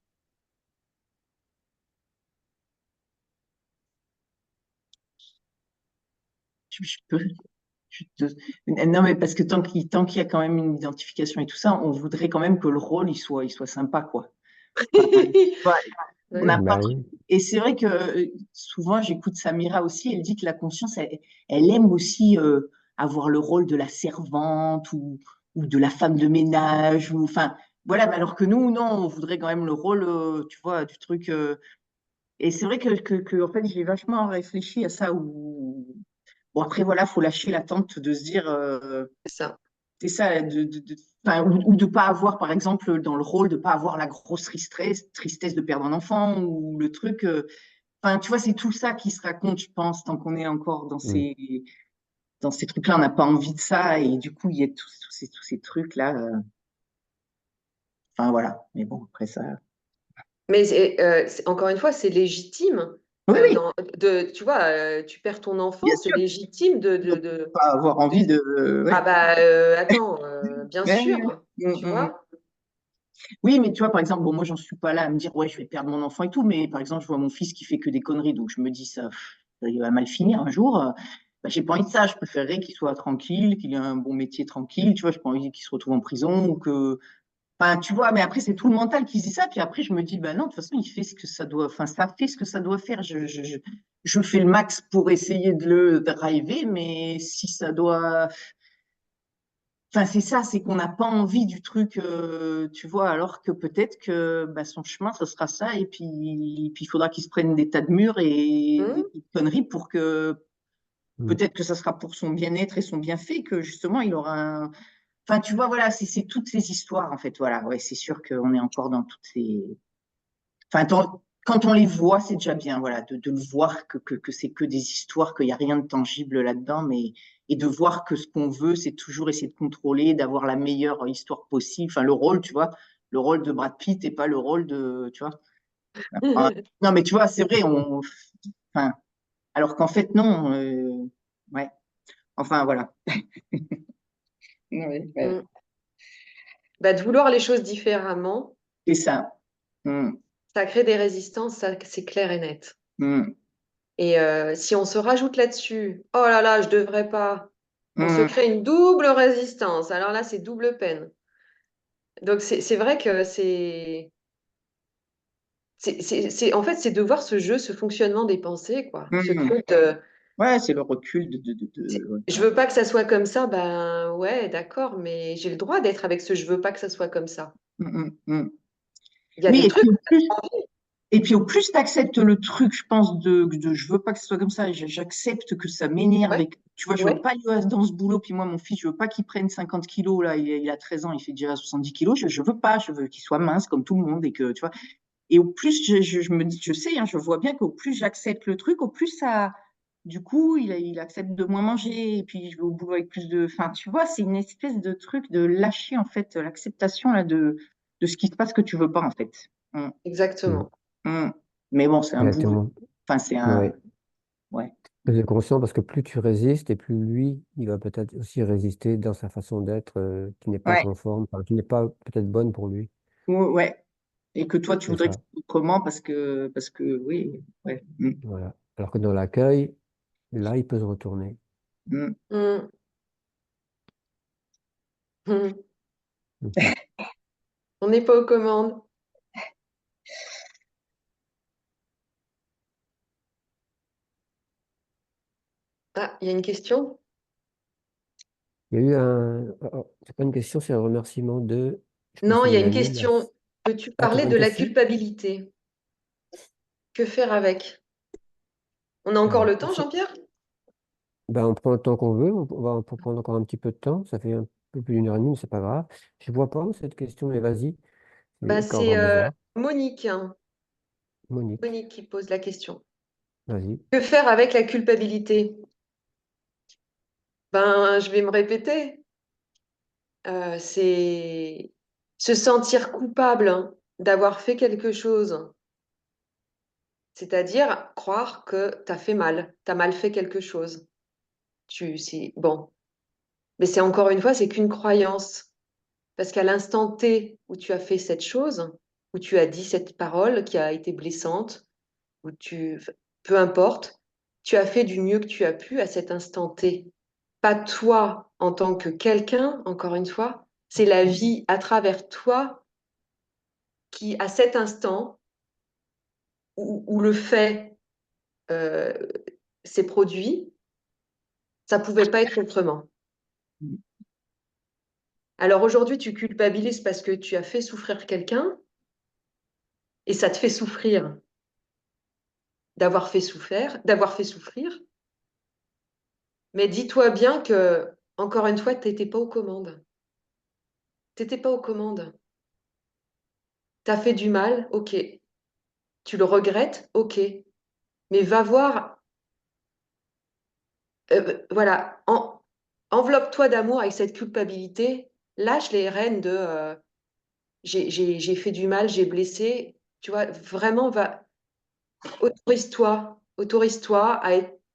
Je peux. Non, mais parce que tant qu'il y a quand même une identification et tout ça, on voudrait quand même que le rôle il soit sympa, quoi. Enfin, ouais, on n'a Ouais. pas. Bah oui. Et c'est vrai que souvent j'écoute Samira aussi, elle dit que la conscience, elle aime aussi avoir le rôle de la servante ou de la femme de ménage, ou enfin voilà, mais alors que nous, non, on voudrait quand même le rôle, tu vois, du truc. Et c'est vrai en fait, j'ai vachement réfléchi à ça. Bon, après, voilà, faut lâcher l'attente de se dire, C'est ça. c'est ça, enfin, ou de pas avoir, par exemple, dans le rôle, de pas avoir la grosse tristesse de perdre un enfant, ou le truc. Enfin, tu vois, c'est tout ça qui se raconte, je pense, tant qu'on est encore dans Mm. ces trucs-là, on n'a pas envie de ça, et du coup, il y a tous ces trucs-là. Enfin, voilà. Mais bon, après ça. Mais encore une fois, c'est légitime. Oui, oui, Tu vois, tu perds ton enfant, bien c'est sûr. légitime On peut pas avoir envie de. Ah Ouais. bah attends, bien Ouais, sûr, ouais. tu vois. Oui, mais tu vois, par exemple, bon, moi, j'en suis pas là à me dire, ouais, je vais perdre mon enfant et tout, mais par exemple, je vois mon fils qui fait que des conneries, donc je me dis, il va mal finir un jour. Bah, j'ai pas envie de ça, je préférerais qu'il soit tranquille, qu'il ait un bon métier tranquille, tu vois, j'ai pas envie qu'il se retrouve en prison ou que. Enfin, tu vois, mais après, c'est tout le mental qui dit ça. Puis après, je me dis, ben non, de toute façon, il fait ce que ça doit, enfin, ça fait ce que ça doit faire. Je fais le max pour essayer de le driver, mais si ça doit. Enfin, c'est ça, c'est qu'on n'a pas envie du truc, tu vois, alors que peut-être que bah, son chemin, ce sera ça. Et puis, il faudra qu'il se prenne des tas de murs et Hmm. des conneries pour que. Mm. Peut-être que ça sera pour son bien-être et son bienfait que justement, il aura un. Enfin, tu vois, voilà, c'est toutes ces histoires, en fait. Voilà, ouais, c'est sûr qu'on est encore dans toutes ces. Enfin, quand on les voit, c'est déjà bien, voilà, de le voir que c'est que des histoires, qu'il n'y a rien de tangible là-dedans, mais et de voir que ce qu'on veut, c'est toujours essayer de contrôler, d'avoir la meilleure histoire possible. Enfin, le rôle, tu vois, le rôle de Brad Pitt et pas le rôle de, tu vois. Enfin, non, mais tu vois, c'est vrai, enfin, alors qu'en fait, non, ouais. Enfin, voilà. Ouais, ouais, Hmm. Bah, de vouloir les choses différemment, c'est ça. Mm, ça crée des résistances, ça, c'est clair et net. mm, Et si on se rajoute là-dessus, oh là là, je devrais pas, on se mm, crée une double résistance. Alors là, c'est double peine. Donc c'est vrai que en fait, c'est de voir ce jeu, ce fonctionnement des pensées, quoi. Ce mm. truc de, Ouais, c'est le recul ouais, je veux pas que ça soit comme ça, ben ouais, d'accord, mais j'ai le droit d'être avec ce je veux pas que ça soit comme ça. mm, mm. Il y a Oui, des trucs. et puis au plus tu acceptes le truc, je pense, de je veux pas que ce soit comme ça, j'accepte que ça m'énerve Ouais, et que, tu vois, je veux ouais. pas aller dans ce boulot, puis moi, mon fils, je veux pas qu'il prenne 50 kilos, là, il a 13 ans, il fait déjà 70 kilos, je veux pas, je veux qu'il soit mince comme tout le monde et que, tu vois, et au plus je me dis, je sais, hein, je vois bien qu'au plus j'accepte le truc, au plus ça, du coup, il accepte de moins manger, et puis je vais au boulot avec plus de, enfin, tu vois, c'est une espèce de truc de lâcher, en fait, l'acceptation, là, de ce qui se passe que tu veux pas, en fait. Mm. Mm. Exactement. Mm. Mais bon, c'est un boulot. Exactement. Enfin, c'est un. Ouais. Ouais. Vous êtes conscient parce que plus tu résistes et plus lui, il va peut-être aussi résister dans sa façon d'être qui n'est pas Ouais. conforme, enfin, qui n'est pas peut-être bonne pour lui. Ouais. Et que toi, tu C'est voudrais que ça. ce soit autrement parce que, oui. Ouais. Mm. Voilà. Alors que dans l'accueil, là, il peut se retourner. Mm. Hmm, hmm. Mhm. On n'est pas aux commandes. Ah, il y a une question? Il y a eu c'est pas une question, c'est un remerciement de, je sais pas Non, si il y a vous une l'avez mis, question. Peux-tu Ah, t'as parler pas de une la question? culpabilité? Que faire avec? On a encore Alors, le temps, Jean-Pierre? ben, on prend le temps qu'on veut, on peut prendre encore un petit peu de temps, ça fait un peu plus d'une heure et demie, mais c'est pas grave. Je vois pas cette question, mais vas-y, Bah, c'est encore c'est bon de voir. Monique, hein. Monique, Monique qui pose la question. vas-y. Que faire avec la culpabilité? Ben, je vais me répéter. C'est se sentir coupable, hein, d'avoir fait quelque chose. C'est-à-dire croire que tu as fait mal, tu as mal fait quelque chose. Bon. Mais c'est encore une fois, c'est qu'une croyance. Parce qu'à l'instant T où tu as fait cette chose, où tu as dit cette parole qui a été blessante, peu importe, tu as fait du mieux que tu as pu à cet instant T. Pas toi en tant que quelqu'un, encore une fois, c'est la vie à travers toi qui, à cet instant où le fait euh, s'est produit, ça pouvait pas être autrement. Alors aujourd'hui, tu culpabilises parce que tu as fait souffrir quelqu'un et ça te fait souffrir d'avoir fait souffrir. Mais dis-toi bien que, encore une fois, tu n'étais pas aux commandes. Tu n'étais pas aux commandes. Tu as fait du mal, ok. Tu le regrettes, ok. Mais va voir, voilà, enveloppe-toi d'amour avec cette culpabilité. Lâche les rênes de j'ai fait du mal, j'ai blessé. Tu vois, vraiment, autorise-toi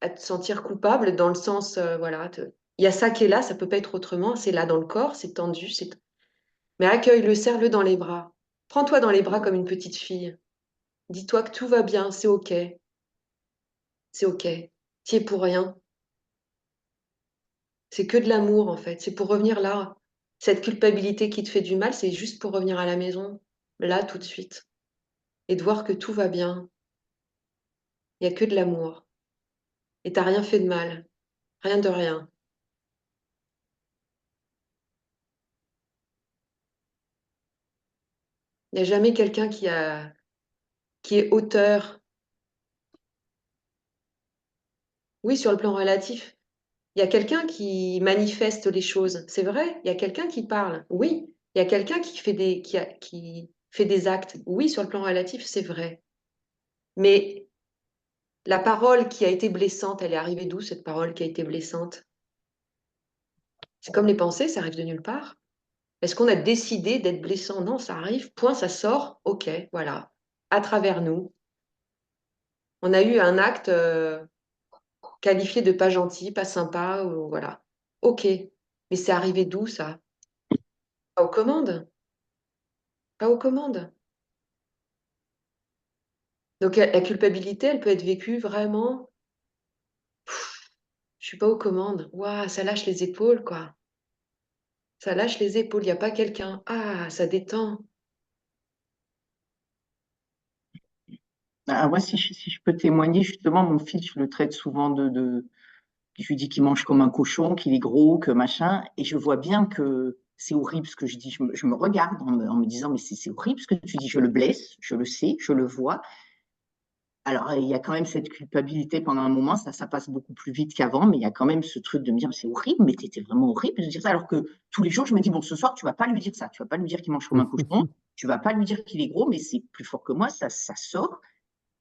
à te sentir coupable dans le sens, voilà, il y a ça qui est là, ça peut pas être autrement, c'est là dans le corps, c'est tendu, mais accueille-le, serre-le dans les bras. Prends-toi dans les bras comme une petite fille. Dis-toi que tout va bien, c'est ok, t'y es pour rien. C'est que de l'amour en fait, c'est pour revenir là. cette culpabilité qui te fait du mal, c'est juste pour revenir à la maison, là, tout de suite, et de voir que tout va bien. Il n'y a que de l'amour. Et tu n'as rien fait de mal. Rien de rien. Il n'y a jamais quelqu'un qui est auteur. Oui, sur le plan relatif. Il y a quelqu'un qui manifeste les choses. C'est vrai, il y a quelqu'un qui parle. Oui. Il y a quelqu'un qui fait des actes. Oui, sur le plan relatif, c'est vrai. Mais la parole qui a été blessante, elle est arrivée d'où, cette parole qui a été blessante? C'est comme les pensées, ça arrive de nulle part. Est-ce qu'on a décidé d'être blessant? Non, ça arrive, point, ça sort, ok, voilà, à travers nous. On a eu un acte qualifié de pas gentil, pas sympa, ou voilà. Ok, mais c'est arrivé d'où ça? Pas aux commandes, pas aux commandes. Donc la culpabilité, elle peut être vécue vraiment, je suis pas aux commandes. Waouh, ça lâche les épaules, quoi. Ça lâche les épaules, il n'y a pas quelqu'un. Ah, ça détend. Ah, moi, si je peux témoigner, justement, mon fils, je le traite souvent je lui dis qu'il mange comme un cochon, qu'il est gros, que machin, et je vois bien que c'est horrible ce que je dis. Je me regarde en me disant, mais c'est horrible ce que tu dis, je le blesse, je le sais, je le vois. Alors, il y a quand même cette culpabilité pendant un moment, ça passe beaucoup plus vite qu'avant, mais il y a quand même ce truc de me dire, c'est horrible, mais t'étais vraiment horrible de dire ça, alors que tous les jours, je me dis, bon, ce soir, tu vas pas lui dire ça, tu vas pas lui dire qu'il mange comme un cochon, tu vas pas lui dire qu'il est gros, mais c'est plus fort que moi, ça sort.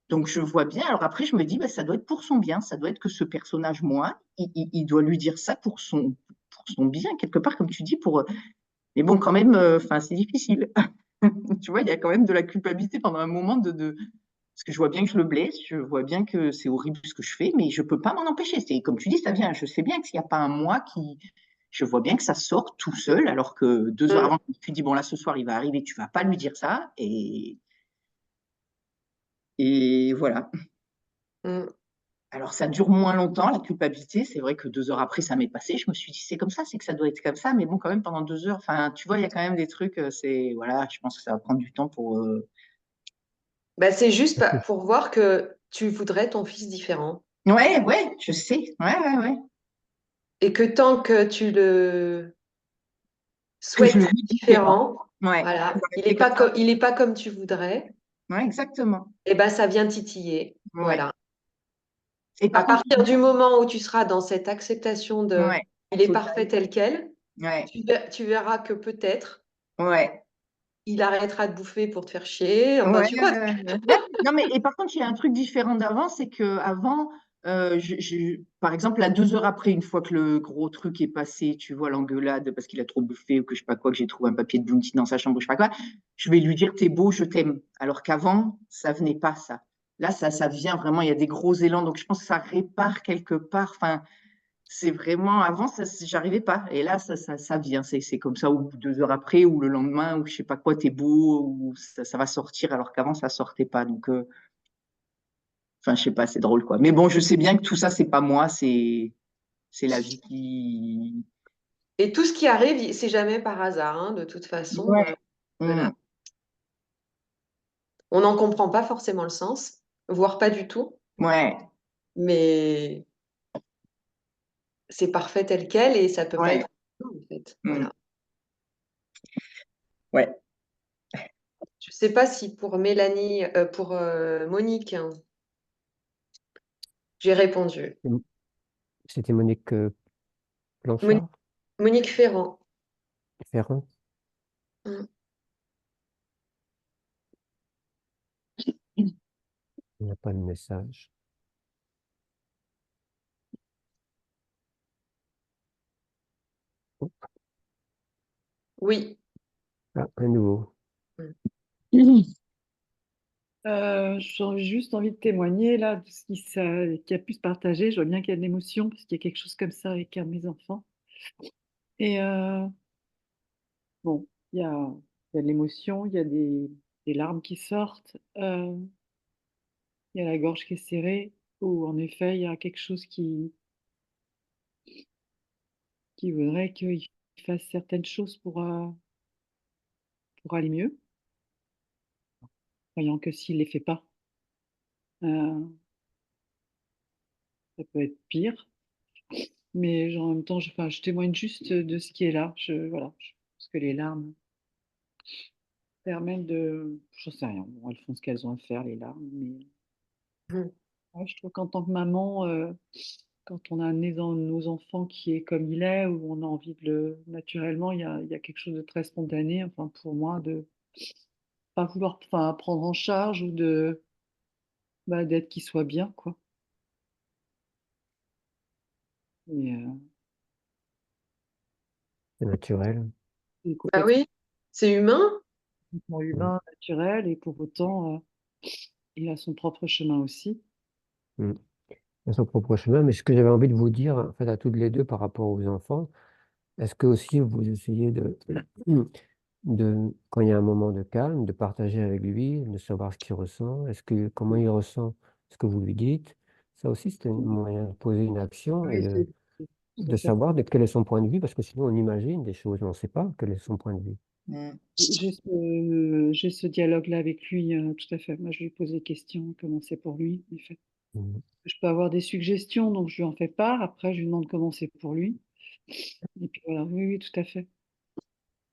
Donc, je vois bien. Alors après, je me dis, bah, ça doit être pour son bien. Ça doit être que ce personnage, moi, il doit lui dire ça pour son bien, quelque part, comme tu dis. Mais bon, quand même, enfin, c'est difficile. Tu vois, il y a quand même de la culpabilité pendant un moment parce que je vois bien que je le blesse, je vois bien que c'est horrible ce que je fais, mais je peux pas m'en empêcher. C'est comme tu dis, ça vient. Je sais bien que s'il n'y a pas un moi qui. Je vois bien que ça sort tout seul, alors que 2 heures avant, tu dis, bon, là, ce soir, il va arriver, tu vas pas lui dire ça. Et voilà. Mm. Alors, ça dure moins longtemps, la culpabilité. C'est vrai que 2 heures après, ça m'est passé. Je me suis dit, c'est comme ça, c'est que ça doit être comme ça. Mais bon, quand même, pendant 2 heures, enfin, tu vois, il y a quand même des trucs, voilà, je pense que ça va prendre du temps pour. Bah, c'est juste pour voir que tu voudrais ton fils différent. Ouais, ouais, je sais. Ouais, ouais, ouais. Et que tant que tu le Que je souhaites le vis différent. différent, Ouais. voilà, Ouais, c'est comme ça. il est pas comme tu voudrais, Ouais, exactement. et ben ça vient titiller. Ouais. Voilà. Et À par contre, partir du moment où tu seras dans cette acceptation de ouais, il est total. parfait tel quel, Ouais, tu verras que peut-être ouais. il arrêtera de bouffer pour te faire chier. Enfin, Ouais, tu vois. non, mais et par contre, il y a un truc différent d'avant, c'est que avant, par exemple, à 2 heures après, une fois que le gros truc est passé, tu vois, l'engueulade parce qu'il a trop bouffé ou que je sais pas quoi, que j'ai trouvé un papier de Bounty dans sa chambre ou je sais pas quoi, je vais lui dire, t'es beau, je t'aime. Alors qu'avant, ça venait pas, ça. Là, ça vient vraiment, il y a des gros élans, donc je pense que ça répare quelque part. Enfin, c'est vraiment, avant, j'arrivais pas. Et là, ça vient. C'est comme ça, ou 2 heures après, ou le lendemain, ou je sais pas quoi, t'es beau, ou ça va sortir, alors qu'avant, ça sortait pas. Donc, enfin, je sais pas, c'est drôle, quoi. Mais bon, je sais bien que tout ça, c'est pas moi, c'est la vie qui. Et tout ce qui arrive, c'est jamais par hasard, hein, de toute façon. Ouais. Voilà. Mm. On n'en comprend pas forcément le sens, voire pas du tout, Ouais. mais c'est parfait tel quel et ça peut pas Ouais. être en fait. Mm. Voilà. Ouais. Je sais pas si pour Mélanie, pour Monique, hein, j'ai répondu. C'était Monique Monique, Blanchard, Monique Ferrand. Ferrand. Mm. Il n'y a pas de message. Oh, Oui. ah, un nouveau. J'ai juste envie de témoigner là de ce qui a pu se partager. Je vois bien qu'il y a de l'émotion parce qu'il y a quelque chose comme ça avec un de mes enfants. Et bon, il y a de l'émotion, il y a des larmes qui sortent, il y a la gorge qui est serrée, où en effet il y a quelque chose qui voudrait qu'il qu'il fasse certaines choses pour aller mieux, croyant que s'il les fait pas, euh, ça peut être pire. Mais en même temps, enfin, je témoigne juste de ce qui est là. Voilà, je pense que les larmes permettent de... J'en sais rien. Bon, elles font ce qu'elles ont à faire, les larmes. Mais Mm. ouais, je trouve qu'en tant que maman, quand on a un dans nos enfants qui est comme il est, où on a envie de le... Naturellement, il y a quelque chose de très spontané, enfin, pour moi, de pas vouloir enfin, prendre en charge ou d'être qu'il soit bien, quoi. Et, C'est naturel. c'est Bah oui, c'est humain. complètement humain, naturel, et pour autant, il a son propre chemin aussi. Mm. À son propre chemin. Mais ce que j'avais envie de vous dire, en fait, à toutes les deux par rapport aux enfants, est-ce que aussi vous essayez quand il y a un moment de calme, de partager avec lui, de savoir ce qu'il ressent, comment il ressent ce que vous lui dites? Ça aussi, c'est un moyen de poser une action et Oui, tout à de fait. savoir quel est son point de vue, parce que sinon on imagine des choses, mais on ne sait pas quel est son point de vue. Mm. J'ai ce dialogue-là avec lui, tout à fait. Moi, je lui pose des questions, comment c'est pour lui, en fait. Mm. Je peux avoir des suggestions, donc je lui en fais part. Après, je lui demande comment c'est pour lui. Et puis voilà, oui, oui, tout à fait.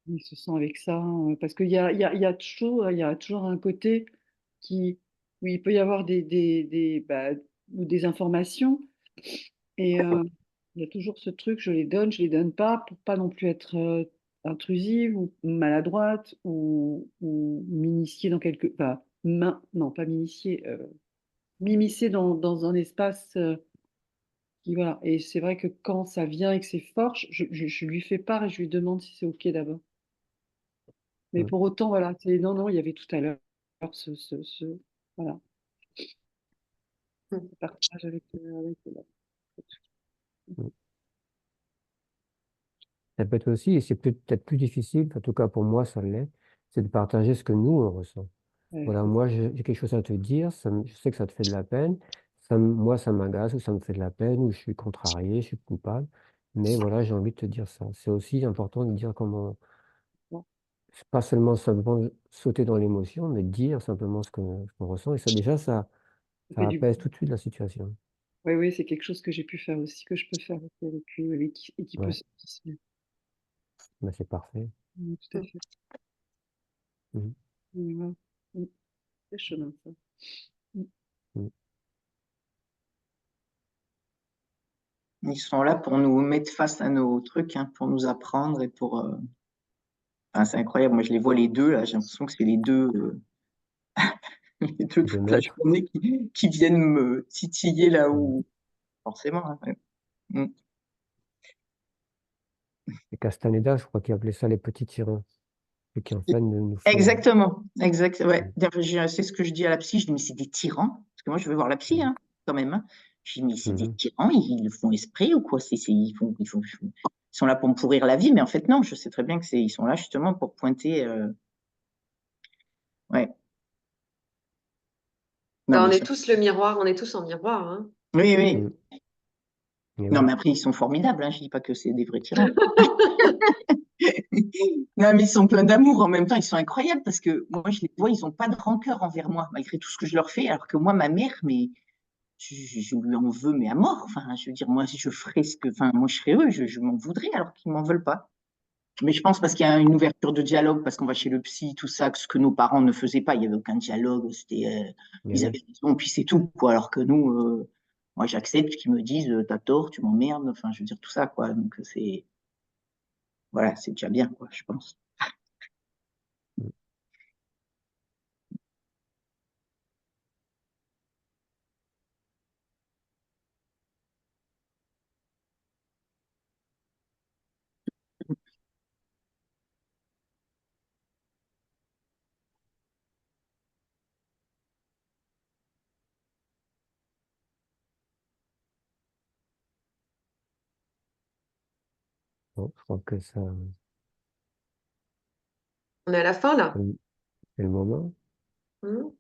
Il se sent avec ça, parce qu'il y a toujours, il y a toujours un côté où il peut y avoir ou des informations. Et il y a toujours ce truc, je les donne pas pour pas non plus être intrusive ou maladroite ou m'initier dans quelque... Enfin, non, pas m'initier, m'immiscer dans un espace voilà. Et c'est vrai que quand ça vient et que c'est fort, je lui fais part et je lui demande si c'est OK d'abord. Mais Mm. pour autant, voilà, non, non, il y avait tout à l'heure voilà, Mm. ce partage avec Mm. Ça peut être aussi, et c'est peut-être plus difficile, en tout cas pour moi ça l'est, c'est de partager ce que nous on ressent. Voilà, moi j'ai quelque chose à te dire, je sais que ça te fait de la peine, moi ça m'agace ou ça me fait de la peine ou je suis contrarié, je suis coupable, mais voilà, j'ai envie de te dire ça. C'est aussi important de dire comment, bon, c'est pas simplement sauter dans l'émotion, mais dire simplement ce qu'on ressent, et ça déjà ça fait ça du bien. apaise tout de suite la situation. Oui, oui, c'est quelque chose que j'ai pu faire aussi, que je peux faire aussi avec lui, oui, oui, et qui peut Ouais, se faire. mais c'est parfait. Oui, tout à fait. Mhm. Oui, ouais. Oui, c'est chemin, ça. Mm. Mhm. Ils sont là pour nous mettre face à nos trucs, hein, pour nous apprendre et pour. Enfin, c'est incroyable. Moi, je les vois les deux là. J'ai l'impression que c'est les deux De toute la mettre, journée qui viennent me titiller là Mhm. où. Forcément, hein, ouais. Mm. Et Castaneda, je crois qu'il appelait ça les petits tyrans, et qui en fait nous font. Exactement, exact. Ouais. Mhm. D'ailleurs, c'est ce que je dis à la psy. Je dis, mais c'est des tyrans. Parce que moi, je vais voir la psy, hein, quand même, hein. Je dis, mais c'est des Mhm. tyrans, ils le font esprit ou quoi? Ils sont là pour me pourrir la vie, mais en fait, non, je sais très bien ils sont là justement pour pointer. Ouais. Non, Bah, mais on est tous le miroir, on est tous en miroir, hein. oui, oui. Mhm. Et Non, oui. mais après, ils sont formidables, hein. Je dis pas que c'est des vrais tyrans. Non, mais ils sont pleins d'amour en même temps. Ils sont incroyables parce que moi, je les vois, ils n'ont pas de rancœur envers moi, malgré tout ce que je leur fais. Alors que moi, ma mère, mais je lui en veux, mais à mort. Enfin, je veux dire, moi, si je ferais ce que. Enfin, moi, je serais eux, je m'en voudrais alors qu'ils m'en veulent pas. Mais je pense parce qu'il y a une ouverture de dialogue, parce qu'on va chez le psy, tout ça, ce que nos parents ne faisaient pas. Il n'y avait aucun dialogue. Et Ils oui. avaient raison, puis c'est tout, quoi. Alors que nous, moi, j'accepte qu'ils me disent, t'as tort, tu m'emmerdes. Enfin, je veux dire, tout ça, quoi. Donc, voilà, c'est déjà bien, quoi, je pense. Mhm. Bon, je crois que ça, On est à la fin, là. c'est le moment. Hmm.